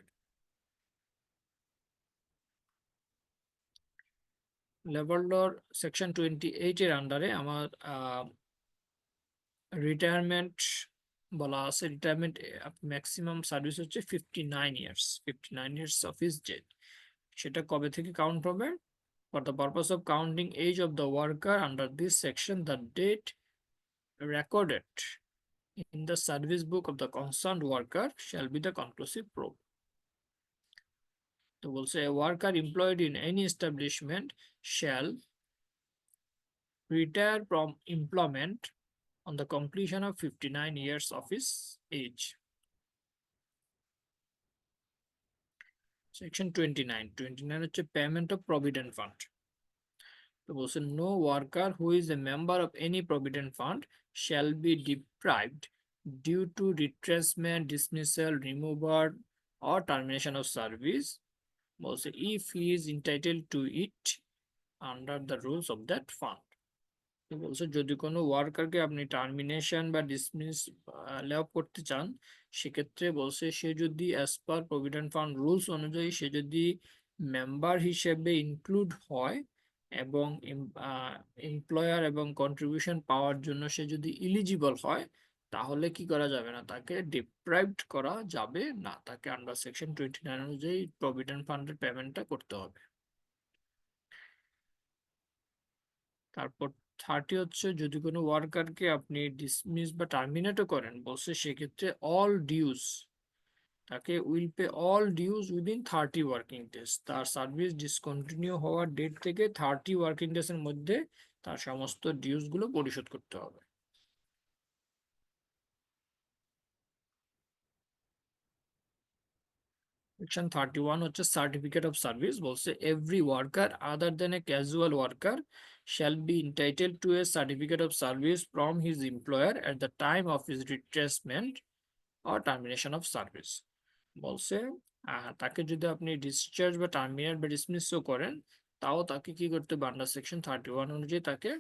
লেবার লর সেকশন 28 এর আন্ডারে আমার রিটায়ারমেন্ট বলা আছে। রিটায়ারমেন্ট ম্যাক্সিমাম সার্ভিস হচ্ছে 59 ইয়ার্স অফিস ডেট, সেটা কবে থেকে কাউন্ট হবে? For the purpose of counting age of the worker under this section, the date recorded in the service book of the concerned worker shall be the conclusive proof. তো বলছে a worker employed in any establishment shall retire from employment on the completion of 59 years of his age. Section 29 হচ্ছে payment of provident fund. তো বলছে no worker who is a member of any provident fund shall be deprived due to retrenchment, dismissal, removal or termination of service, বলছে if he is entitled to it under the rules of that fund. তো বলছে যদি কোনো ওয়ার্কারকে আপনি termination বা dismiss লে of করতে চান, সেক্ষেত্রে বলছে সে যদি as per provident fund rules অনুযায়ী সে যদি মেম্বার হিসেবে ইনক্লুড হয় এবং এমপ্লয়ার এবং কন্ট্রিবিউশন পাওয়ার জন্য সে যদি ইলিজিবল হয়, তাহলে কি করা যাবে না, তাকে ডিপ্রাইভড করা যাবে না, তাকে আন্ডার সেকশন 29 অনুযায়ী প্রভিডেন্ট ফান্ডের পেমেন্টটা করতে হবে। তারপর 30 হচ্ছে যদি কোনো ওয়ার্কারকে আপনি ডিসমিস বা টার্মিনেটও করেন, বলছে সেক্ষেত্রে অল ডিউজ, তাকে will pay all dues within 30 working days, তার সার্ভিস ডিসকন্টিনিউ হওয়ার ডেট থেকে 30 ওয়ার্কিং ডেজ এর মধ্যে তার সমস্ত ডিউজ গুলো পরিশোধ করতে হবে। সেকশন 31 হচ্ছে সার্টিফিকেট অফ সার্ভিস, বলছে every worker other than a casual worker shall be entitled to a certificate of service from his employer at the time of his retrenchment or termination of service. বলছে তাকে যদি আপনি discharge বা terminate বা ডিসমিসও করেন, তাও তাকে কি করতে হবে, আন্ডার সেকশন 31 অনুযায়ী তাকে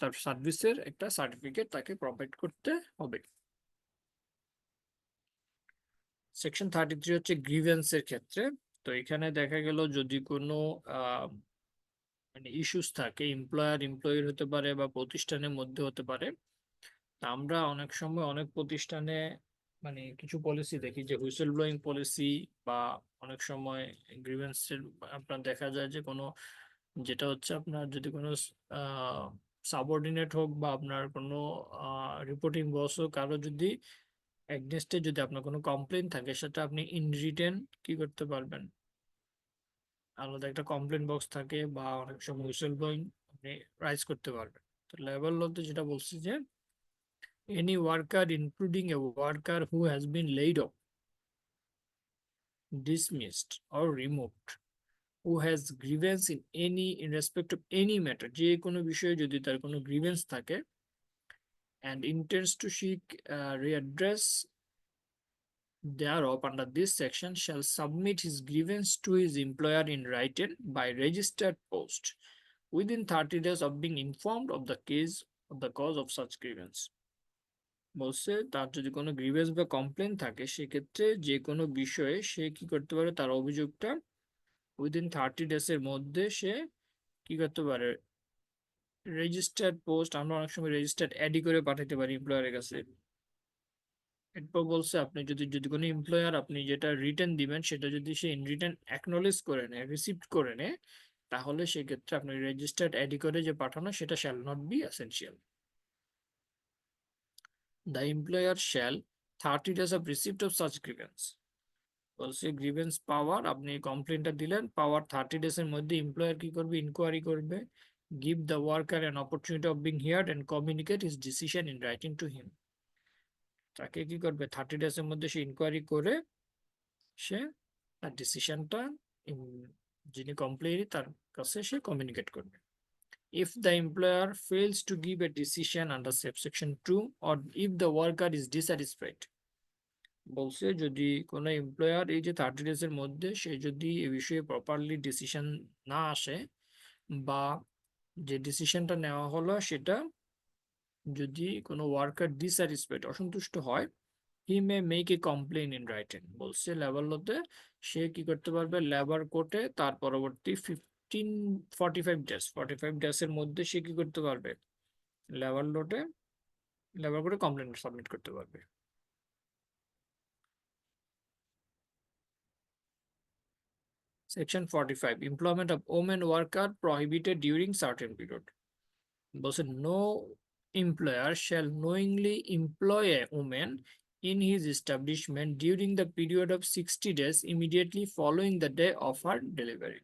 তার সার্ভিসের একটা সার্টিফিকেট তাকে প্রোভাইড করতে হবে। সেকশন 33 হচ্ছে গ্রিভেন্সের ক্ষেত্রে। তো এখানে দেখা গেল যদি কোনো মানে ইস্যুস থাকে, এমপ্লয়ির হতে পারে বা প্রতিষ্ঠানের মধ্যে হতে পারে। তা আমরা অনেক সময় অনেক প্রতিষ্ঠানে মানে কিছু পলিসি দেখি যে হুইসেল ব্লোয়িং পলিসি, বা অনেক সময় গ্রিভেন্সের আপনার দেখা যায় যে কোনো, যেটা হচ্ছে আপনার যদি কোনো সাবঅর্ডিনেট হোক বা আপনার কোনো রিপোর্টিং বস হোক, কারো যদি এগেনস্টে যদি আপনার কোনো কমপ্লেন থাকে, সেটা আপনি ইন রিটেন কি করতে পারবেন, আলাদা একটা কমপ্লেন বক্স থাকে বা অনেক সময় হুইসেল ব্লোয়িং আপনি রাইজ করতে পারবেন। তো লেবার লতে যেটা বলছি যে any worker including A worker who has been laid of, dismissed or removed, who has grievance in respect of any matter, যে কোনো বিষয়ে যদি তার কোনো গ্রিভেন্স থাকে and intends to seek readdress thereof under this section shall submit his grievance to his employer in writing by registered post within 30 days of being informed of the cause of such grievance. বলছে তার যদি কোনো grievance বা complain থাকে সেক্ষেত্রে যে কোনো বিষয়ে সে কি করতে পারে, তার অভিযোগটা উইদিন 30 ডেজ এর মধ্যে সে কি করতে পারে, রেজিস্টার্ড পোস্ট, আমরা অনেক সময় রেজিস্টার্ড অ্যাডি করে পাঠাতে পারি এমপ্লয়ারের কাছে। এরপর বলছে আপনি যদি যদি কোনো এমপ্লয়ার আপনি যেটা রিটার্ন দিবেন সেটা যদি সে ইন রিটার্ন অ্যাকনোলেজ করে নেয়, রিসিভ করে নেয়, তাহলে সেক্ষেত্রে আপনি রেজিস্টার্ড অ্যাডি করে যে পাঠানো সেটা shall not be essential. The employer shall 30 days of receipt of such grievance, বলছে গ্রিভেন্স পাওয়ার, আপনি কমপ্লেনটা দিলেন, পাওয়ার 30 days এর মধ্যে এমপ্লয়ার কি করবে, ইনকোয়ারি করবে, give the worker an opportunity of being heard and communicate his decision in writing to him. তাকে কি করবে, 30 days এর মধ্যে সে ইনকোয়ারি করে সে তার ডিসিশনটা যিনি কমপ্লেইন তার কাছে সে কমিউনিকেট করবে। If the employer fails to give a decision under subsection 2 or if the worker is dissatisfied, বলছে যদি কোনো এমপ্লয়ার এই যে 30 days এর মধ্যে সে যদি এ বিষয়ে প্রপারলি ডিসিশন না আসে বা যে ডিসিশনটা নেওয়া হলো সেটা যদি কোনো ওয়ার্কার ডিস্যাটিসফাইড অসন্তুষ্ট হয়, he may make a complain in writing, বলছে লেবার লোতে সে কি করতে পারবে, লেবার কোর্টে তার পরবর্তী 45 ডেজ এর মধ্যে সে কি করতে পারবে, লেবার লোটে লেবার কোর্টে কমপ্লেন সাবমিট করতে পারবে। Section 45, employment of women worker prohibited during certain period, বলছে no employer shall knowingly employ a woman in his establishment during the period of 60 days immediately following the day of her delivery.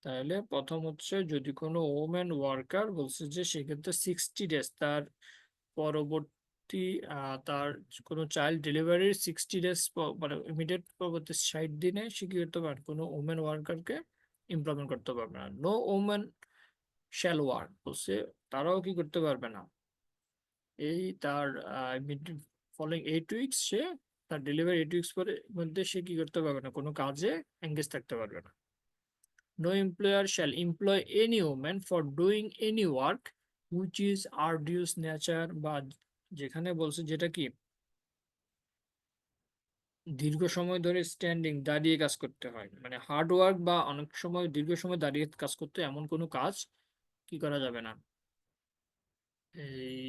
তাহলে প্রথম হচ্ছে যদি কোনো women worker বলছে যে সেক্ষেত্রে 60 days তার পরবর্তী তার কোনো চাইল্ড ডেলিভারির 60 ডেজ মানে ইমিডিয়েট পরবর্তী 60 দিনে সে কি করতে পারে, কোনো ওমেন ওয়ার্কারকে ইমপ্লয়মেন্ট করতে পারবে না। নো ওমেন শ্যাল ওয়ার্ক, বলছে তারাও কি করতে পারবে না, এই তার ফলোইং 8 উইকস সে তার ডেলিভারি 8 উইকস পরে মধ্যে সে কি করতে পারবে না, কোনো কাজে এঙ্গেজ থাকতে পারবে না। No employer shall employ any woman for doing any work which is arduous nature, বা যেখানে বলছে যেটা কি দীর্ঘ সময় ধরে স্ট্যান্ডিং দাঁড়িয়ে কাজ করতে হয়, মানে হার্ড ওয়ার্ক বা অনেক সময় দীর্ঘ সময় দাঁড়িয়ে কাজ করতে এমন কোনো কাজ কি করা যাবে না, এই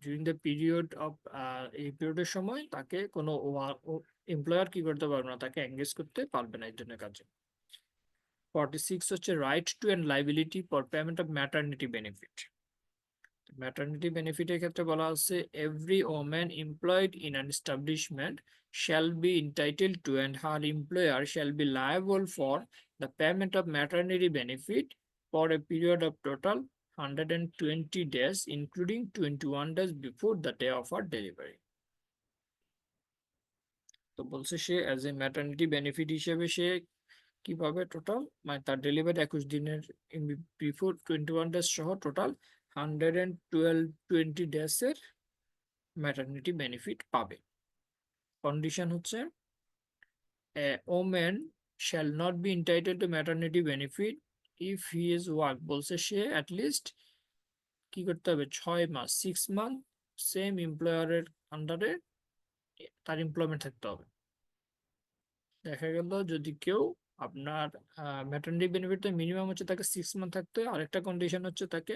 ডিউরিং দ্য পিরিয়ড অফ এই পিরিয়ডের সময় তাকে কোনো এমপ্লয়ার কি করতে পারবে না, তাকে এঙ্গেজ করতে পারবে না এই ধরনের কাজে। 46 হচ্ছে right to and liability for payment of maternity benefit. Maternity বেনিফিটের ক্ষেত্রে বলা আছে every woman employed in an establishment shall be entitled to and her employer shall be liable for the payment of maternity benefit for a period of total 120 days including 21 days before the day of her delivery. তো বলছে সে as এ maternity benefit হিসেবে সে কি পাবে, total মানে তার delivery 21 দিনের before 21 days সহ total 120 ডেজের ম্যাটারনিটি বেনিফিট পাবে। কন্ডিশন হচ্ছে women shall not be entitled to maternity benefit if he is work, বলছে সে অ্যাটলিস্ট কি করতে হবে 6 মাস 6 মান্থ সেম এমপ্লয়ারের আন্ডারে তার এমপ্লয়মেন্ট থাকতে হবে। দেখা গেল যদি কেউ আপনার ম্যাটারনিটি বেনিফিট মিনিমাম হচ্ছে তাকে 6 মান্থ থাকতে হয়, আরেকটা কন্ডিশন হচ্ছে তাকে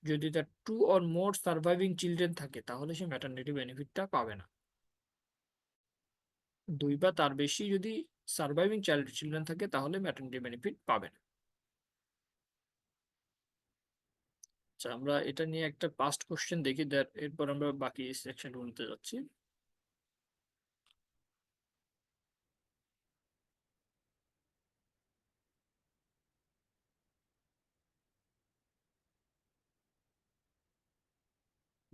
যদি তার 2 or more সার্ভাইভিং চিলড্রেন থাকে তাহলে সে ম্যাটারনিটি বেনিফিটটা পাবে না। 2 বা তার বেশি যদি সার্ভাইভিং চিলড্রেন থাকে তাহলে ম্যাটারনিটি বেনিফিট পাবে না। আচ্ছা, আমরা এটা নিয়ে একটা পাস্ট কোশ্চেন দেখি, এরপর আমরা বাকি সেকশনগুলো নিতে যাচ্ছি।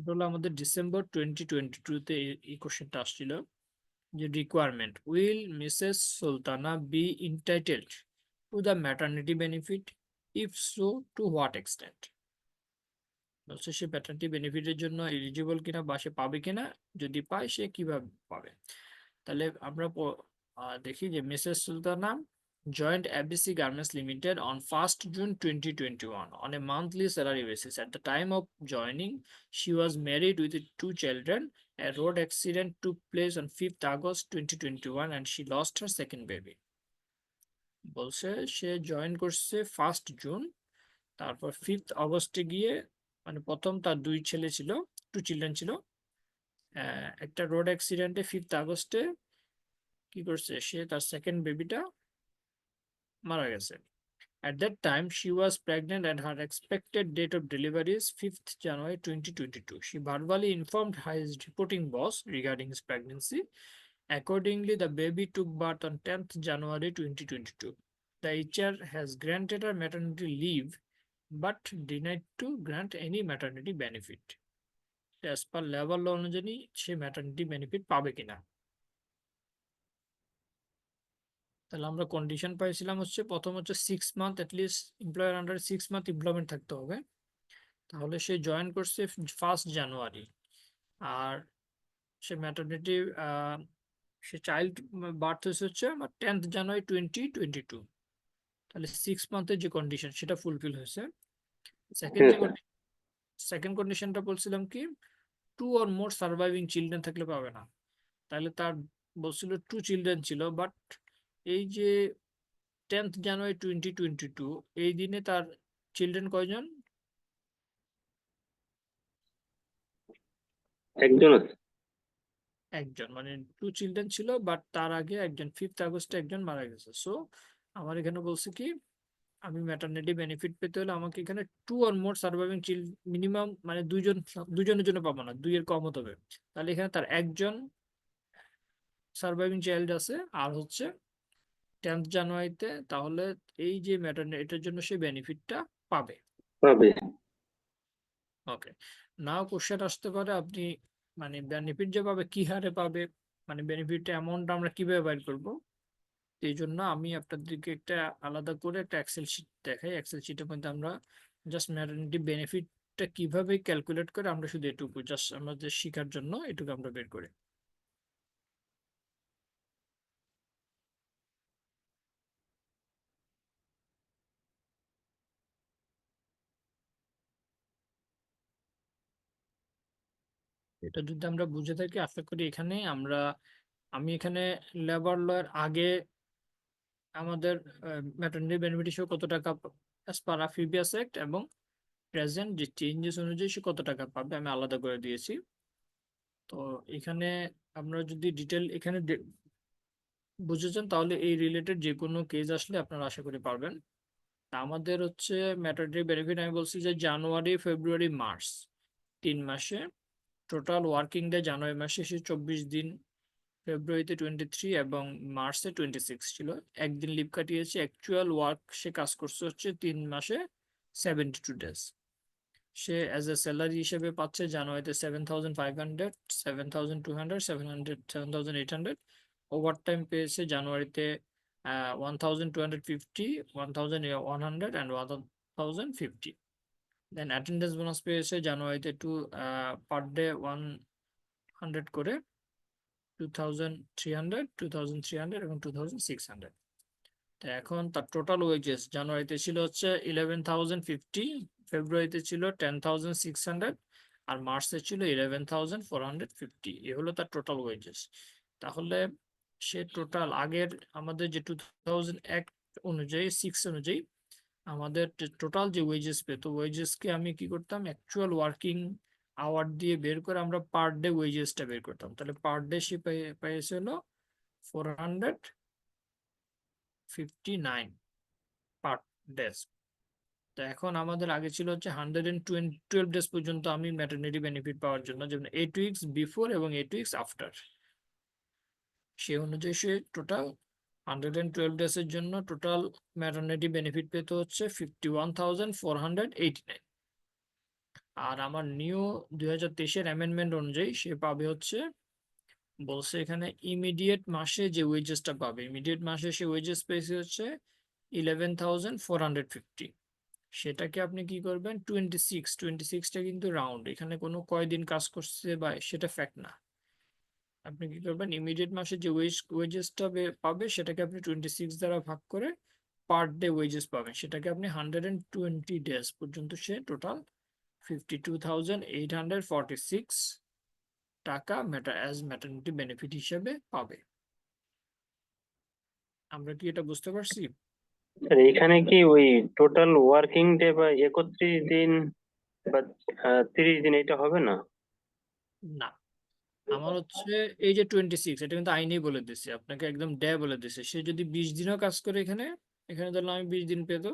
এটা হলো আমাদের ডিসেম্বর 2022-তে এই কোশ্চেনটা আসছিল যে requirement, will Mrs Sultana be entitled to the maternity benefit, if so to what extent. বলছে সে ম্যাটারনিটি বেনিফিটের জন্য এলিজিবল কিনা বা সে পাবে কিনা, যদি পায় সে কিভাবে পাবে। তাহলে আমরা দেখি যে Mrs Sultana joined ABC Garments Limited on 1st June 2021 on a monthly salary basis. At the time of joining, she was married with 2 children. A road accident took place on 5th August 2021 and she lost her second baby. বলছে সে join করছে 1st June, তারপর 5th অগস্টে গিয়ে, মানে প্রথম তার 2 ছেলে ছিল, 2 children ছিল। একটা রোড অ্যাক্সিডেন্টে 5th আগস্টে কি করছে, সে তার সেকেন্ড বেবিটা মারা গেছে। At that time, she was pregnant and her expected date of delivery is 5th January 2022. She verbally informed his reporting boss regarding his pregnancy. Accordingly, the baby took birth on 10th January 2022. The HR has granted her maternity leave but denied to grant any maternity benefit. As per level law অনুযায়ী সে maternity benefit পাবে কিনা। তাহলে আমরা condition পাইছিলাম হচ্ছে, প্রথম হচ্ছে 6 month at least employer under 6 month employment থাকতে হবে, তাহলে সে জয়েন করছে 1st জানুয়ারি। আর সে ম্যাটারনিটি সে চাইল্ড বার্থ হয়েছে হচ্ছে 10th জানুয়ারি 2022, তাহলে 6 মান্থের যে কন্ডিশন সেটা ফুলফিল হয়েছে। সেকেন্ড কন্ডিশনটা বলছিলাম কি, 2 or more সার্ভাইভিং চিলড্রেন থাকলে পাবে না। তাহলে তার বলছিল 2 চিলড্রেন ছিল, বাট এই যে 10th জানুয়ারি 2022 এই দিনে তার চিলড্রেন কয়জন? একজন আছে। একজন, মানে 2 চিলড্রেন ছিল, বাট তার আগে একজন 5th আগস্টে একজন মারা গেছে। সো আমার এখানে বলছে কি, আমি ম্যাটারনিটি বেনিফিট পেতে হলে আমাকে এখানে 2 or more surviving child, minimum মানে দুজনের জন্য পাবো না, 2 এর কম হতে হবে। তাহলে এখানে তার একজন সার্ভাইভিং চাইল্ড আছে আর হচ্ছে 10th জানুয়ারিতে, তাহলে এই যে ম্যাটারনিটি এটার জন্য সে বেনিফিটটা পাবে। পাবে। ওকে, নাও কোশ্চেন আসতে পারে আপনি মানে বেনিফিট যে পাবে কি হারে পাবে, মানে বেনিফিট অ্যামাউন্ট আমরা কিভাবে বাইর করব। এই জন্য আমি আপনাদেরকে একটা আলাদা করে একটা এক্সেল শিট দেখাই। এক্সেল শিটের মধ্যে আমরা জাস্ট ম্যাটারনিটি বেনিফিটটা কিভাবে ক্যালকুলেট করে আমরা শুধু এটুকু জাস্ট আমাদের শেখার জন্য এটুকু আমরা বের করি। এটা যদি আমরা বুঝে থাকি, আশা করি এখানে আমি এখানে লেবার লয়ের আগে আমাদের ম্যাটারনিটি বেনিফিট হিসেবে কত টাকা অ্যাজ পার প্রিভিয়াস অ্যাক্ট এবং প্রেজেন্ট যে চেঞ্জেস অনুযায়ী সে কত টাকা পাবে আমি আলাদা করে দিয়েছি। তো এখানে আমরা যদি ডিটেল এখানে বুঝেছেন, তাহলে এই রিলেটেড যে কোনো কেস আসলে আপনারা আশা করি পারবেন। তা আমাদের হচ্ছে ম্যাটারনিটি বেনিফিট আমি বলছি যে জানুয়ারি ফেব্রুয়ারি মার্চ 3 মাসে টোটাল ওয়ার্কিং ডে জানুয়ারি মাসে সে 24 দিন, ফেব্রুয়ারিতে 23 এবং মার্চে 26 ছিল, একদিন লিভ কাটিয়েছে। অ্যাকচুয়াল ওয়ার্ক সে কাজ করছে হচ্ছে 3 মাসে 72 ডেজ। সে অ্যাজ এ স্যালারি হিসেবে পাচ্ছে জানুয়ারিতে 7,500, 7,200, 7,800। ওভার টাইম পেয়েছে জানুয়ারিতে 1,250, 1,100 অ্যান্ড 1,050। দেন অ্যাটেন্ডেন্স বোনাস পেয়েছে জানুয়ারিতে পার ডে 100 করে, 2,300, 2,300 এবং 2,600। তো এখন তার টোটাল ওয়েজেস জানুয়ারিতে ছিল হচ্ছে 11,050, ফেব্রুয়ারিতে ছিল 10,600 আর মার্চে ছিল 11,450। এ হলো তার টোটাল ওয়েজেস। তাহলে সে টোটাল আগের আমাদের যে 2001 অনুযায়ী 6 অনুযায়ী আমাদের টোটাল যে ওয়েজেস পেতো, ওয়েজেসকে আমি কি করতাম, অ্যাকচুয়াল ওয়ার্কিং আওয়ার দিয়ে বের করে আমরা পার ডে ওয়েজেসটা বের করতাম। তাহলে পার ডে সে পেয়েছে হলো 459 পার ডেজ। তো এখন আমাদের আগে ছিল হচ্ছে 112 ডেজ পর্যন্ত আমি ম্যাটারনিটি বেনিফিট পাওয়ার জন্য, যেমন 8 উইকস বিফোর এবং 8 উইকস আফটার, সে অনুযায়ী সে টোটাল 112 ডেজ এর জন্য টোটাল ম্যাটারনিটি বেনিফিট পেতে হচ্ছে 51,489। আর আমার নিউ 2023-এর অ্যামেন্ডমেন্ট অনুযায়ী সে পাবে হচ্ছে, বলছে এখানে ইমিডিয়েট মাসে যে ওয়েজেসটা পাবে, ইমিডিয়েট মাসে সে ওয়েজেস পেয়েছে হচ্ছে 11,450। সেটাকে আপনি কি করবেন, 26টা কিন্তু রাউন্ড, এখানে কোনো কয়দিন কাজ করছে বা সেটা ফ্যাক্ট না। আপনি কি করবেন, ইমিডিয়েট মাসে যে ওয়েজেসটা পাবে সেটাকে আপনি 26 দ্বারা ভাগ করে পার ডে ওয়েজেস পাবেন, সেটাকে আপনি 120 ডেজ পর্যন্ত সে টোটাল 52,846 টাকা ম্যাটারনিটি বেনিফিট হিসেবে পাবে। আমরা কি এটা বুঝতে পারছি? স্যার এখানে কি ওই টোটাল ওয়ার্কিং ডে বা 31 দিন বা 30 দিন এটা হবে না? না, আমার হচ্ছে এই যে 26, এটা কিন্তু আইনেই বলে দিচ্ছে আপনাকে, একদম ডে বলে দিচ্ছে। সে যদি 20 দিনও কাজ করে এখানে, এখানে ধরলাম আমি 20 দিন পেতো,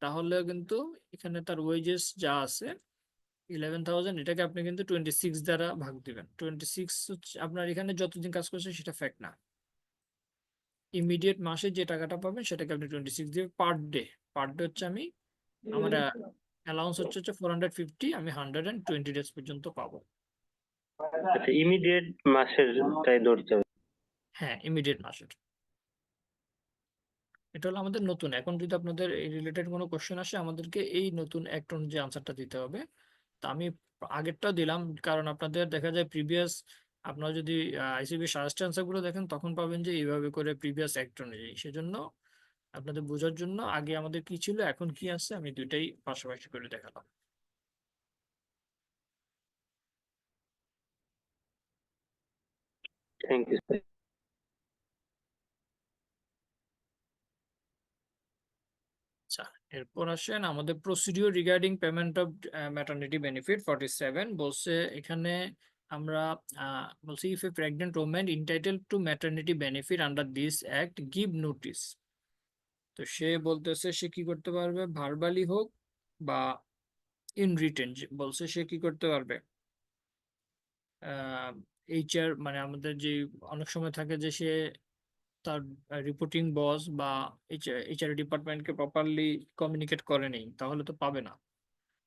তাহলে কিন্তু এখানে তার ওয়েজেস যা আছে 11,000, এটাকে আপনি কিন্তু 26 দ্বারা ভাগ দিবেন। 26 হচ্ছে আপনার এখানে যতদিন কাজ করছে সেটা ফ্যাক্ট না। ইমিডিয়েট মাসে যে টাকাটা পাবেন সেটাকে আপনি 26 দিয়ে পার ডে, পার ডে হচ্ছে আমি, আমার অ্যালাউন্স হচ্ছে 450, আমি 120 ডেজ পর্যন্ত পাবো। আচ্ছা, ইমিডিয়েট মাসের তাই ধরতে হবে। হ্যাঁ, ইমিডিয়েট মাসের। এটা হলো আমাদের নতুন, এখন যদি আপনাদের এই রিলেটেড কোনো কোশ্চেন আসে আমাদেরকে এই নতুন অ্যাক্ট অনুযায়ী আনসারটা দিতে হবে। তা আমি আগেরটাও দিলাম, কারণ আপনাদের দেখা যায় প্রিভিয়াস, আপনারা যদি আইসিবি সাজেস্ট আনসার গুলো দেখেন তখন পাবেন যে এইভাবে করে প্রিভিয়াস অ্যাক্ট অনুযায়ী। সেজন্য আপনাদের বোঝার জন্য আগে আমাদের কি ছিল এখন কি আছে আমি দুইটাই পাশাপাশি করে দেখালাম। Thank you sir. আচ্ছা, এরপর আসেন আমাদের procedure regarding payment of maternity benefit 47 বলছে এখানে। আমরা বলছি if a pregnant women entitled to maternity benefit under this act give notice. তো সে বলতেছে সে কি করতে পারবে, ভার্বালি হোক বা ইন রিটেন, বলছে সে কি করতে পারবে, এইচআর মানে আমাদের যে অনেক সময় থাকে যে সে তার রিপোর্টিং বস বা এইচআর ডিপার্টমেন্টকে প্রপারলি কমিউনিকেট করে নেই, তাহলে তো পাবে না।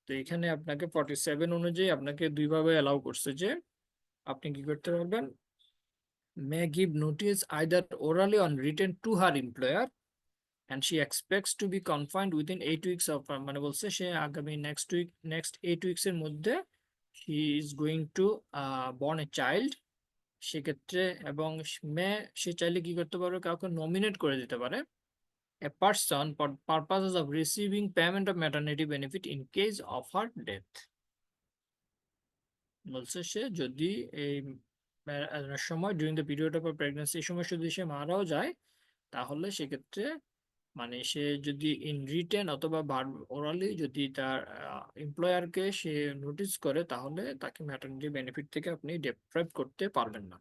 তো এখানে আপনাকে 47 অনুযায়ী আপনাকে দুইভাবে অ্যালাউ করছে যে আপনি কি করতে পারবেন, মে give notice either orally on written to her employer and she expects to be confined within 8 weeks of, মানে বলছে সে আগামী নেক্সট 8 weeks এর মধ্যে she is going to born a child। সেক্ষেত্রে এবং সে চাইলে কি করতে পারবে, কাউকে নমিনেট করে দিতে পারে a person for purposes of receiving payment of maternity benefit in case of her death। বলছে সে যদি এই সময় during the period of pregnancy সময় যদি সে মারাও যায়, তাহলে সেক্ষেত্রে মানে সে যদি ইন রিটেন অথবা ওরালি যদি তার এমপ্লয়ারকে সে নোটিস করে, তাহলে তাকে ম্যাটারনিটি বেনিফিট থেকে আপনি ডেপ্রাইভ করতে পারবেন না।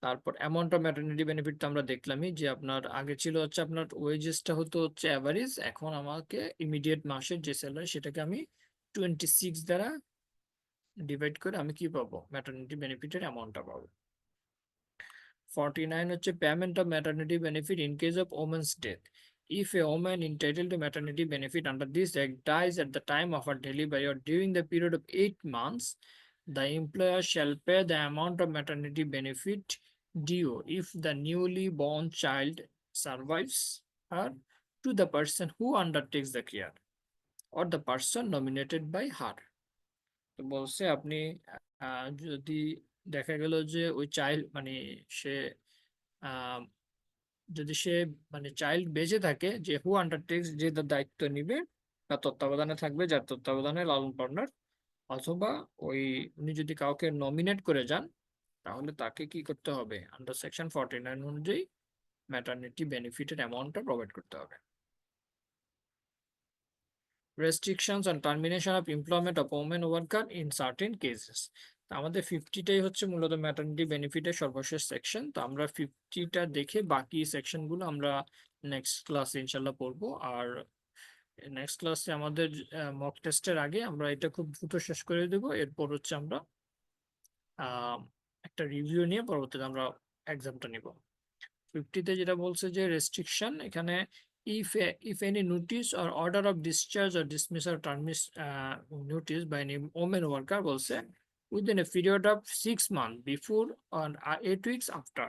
তারপর অ্যামাউন্ট অফ ম্যাটারনিটি বেনিফিট তো আমরা দেখলামই, যে আপনার আগে ছিল হচ্ছে আপনার ওয়েজেসটা হতো হচ্ছে অ্যাভারেজ, এখন আমাকে ইমিডিয়েট মাসের যে স্যালারি সেটাকে আমি 26 দ্বারা ডিভাইড করে আমি কি পাবো, ম্যাটারনিটি বেনিফিটের অ্যামাউন্টটা পাবো। 49 হচ্ছে payment of maternity benefit in case of women's death. If a woman entitled to maternity benefit under this act dies at the time of her delivery or during the period of 8 months, the employer shall pay the amount of maternity benefit due if the newly born child survives her to the person who undertakes the care or the person nominated by her। তো বলছে আপনি যদি দেখা গেল যে ওই child মানে সে আহ, যদি সে মানে চাইল্ড বেঁচে থাকে, যে হু আন্ডারটেক্স যে তার দায়িত্ব নিবে বা তত্ত্বাবধানে থাকবে, যার তত্ত্বাবধানে লালন পালনের, অথবা ওই উনি যদি কাউকে নমিনেট করে যান, তাহলে তাকে কি করতে হবে, আন্ডার সেকশন 49 অনুযায়ী ম্যাটারনিটি বেনিফিটের অ্যামাউন্টটা প্রোভাইড করতে হবে। Restrictions on termination of employment of women worker in certain cases. আমাদের 50টাই হচ্ছে মূলত ম্যাটারনিটি বেনিফিটের সর্বশেষ সেকশন। তো আমরা 50টা দেখে বাকি সেকশনগুলো আমরা নেক্সট ক্লাসে ইনশাল্লাহ পড়বো। আর নেক্সট ক্লাসে আমাদের মক টেস্টের আগে আমরা এটা খুব দ্রুত শেষ করে দেবো, এরপর হচ্ছে আমরা একটা রিভিউ নিয়ে পরবর্তীতে আমরা এক্সামটা নিব। 50তে যেটা বলছে যে রেস্ট্রিকশন, এখানে if any notice or order of discharge or dismissal or notice by any woman worker বলছে within a period of 6 months before or 8 weeks after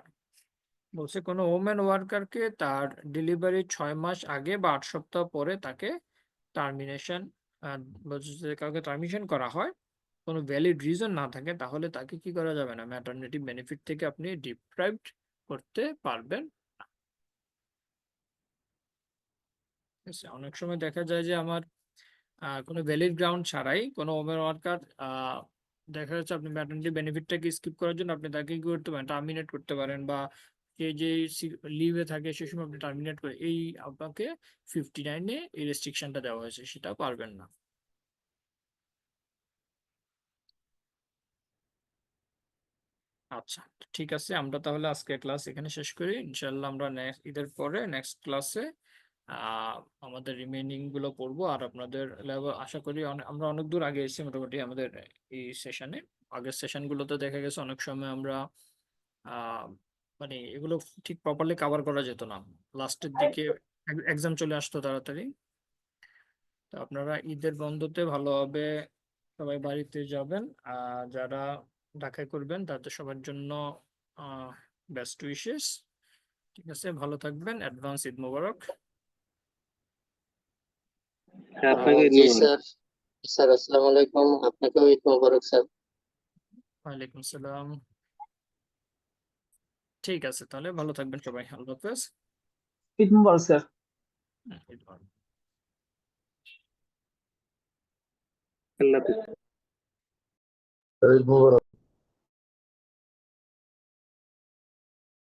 বলছে কোনো ওমেন ওয়ার্কারকে তার ডেলিভারি 6 মাস আগে বা 8 সপ্তাহ পরে তাকে টার্মিনেশন কাউকে টার্মিনেশন করা হয়, কোনো ভ্যালিড রিজন না থাকে, তাহলে তাকে কি করা যাবে না, ম্যাটারনিটি বেনিফিট থেকে আপনি ডিপ্রাইভড করতে পারবেন না। ঠিক আছে? অনেক সময় দেখা যায় যে আমার কোনো ভ্যালিড গ্রাউন্ড ছাড়াই কোনো ওমেন ওয়ার্কার দেখা যাচ্ছে আপনি ম্যাটারনিটি বেনিফিটটাকে স্কিপ করার জন্য আপনি তাকে কি করতে পারেন, টার্মিনেট করতে পারেন, বা সে যে লিভে থাকে সে সময় আপনি টার্মিনেট করে এই আপনাকে 59-এ এই রেস্ট্রিকশনটা দেওয়া হয়েছে, সেটা পারবেন না। আচ্ছা, ঠিক আছে, আমরা তাহলে আজকে ক্লাস এখানে শেষ করি। ইনশাল্লাহ আমরা ঈদের পরে নেক্সট ক্লাসে আমাদের রিমেইনিং গুলো পড়বো। আর আপনাদের লেভেল আশা করি আমরা অনেক দূর আগে এসেছি মোটামুটি আমাদের এই সেশনে। আগের সেশন গুলোতে দেখা গেছে অনেক সময় আমরা মানে এগুলো ঠিক প্রপারলি কভার করা যেত না, লাস্টের দিকে এক্সাম চলে আসতো তাড়াতাড়ি। তো আপনারা ঈদের বন্ধতে ভালোভাবে সবাই বাড়িতে যাবেন, আর যারা ঢাকায় করবেন তাদের সবার জন্য বেস্ট উইশেস। ঠিক আছে, ভালো থাকবেন, অ্যাডভান্স ঈদ মোবারক। হ্যাঁ, আপনাকে জি ধন্যবাদ। স্যার। স্যার আসসালামু আলাইকুম, আপনাকেও ঈদ মোবারক স্যার। ওয়ালাইকুম সালাম। ঠিক আছে, তাহলে ভালো থাকবেন সবাই, আল্লাহ হাফেজ। ঈদ মুবারক স্যার। ঈদ মোবারক। আল্লাহ হাফেজ। ঈদ মোবারক।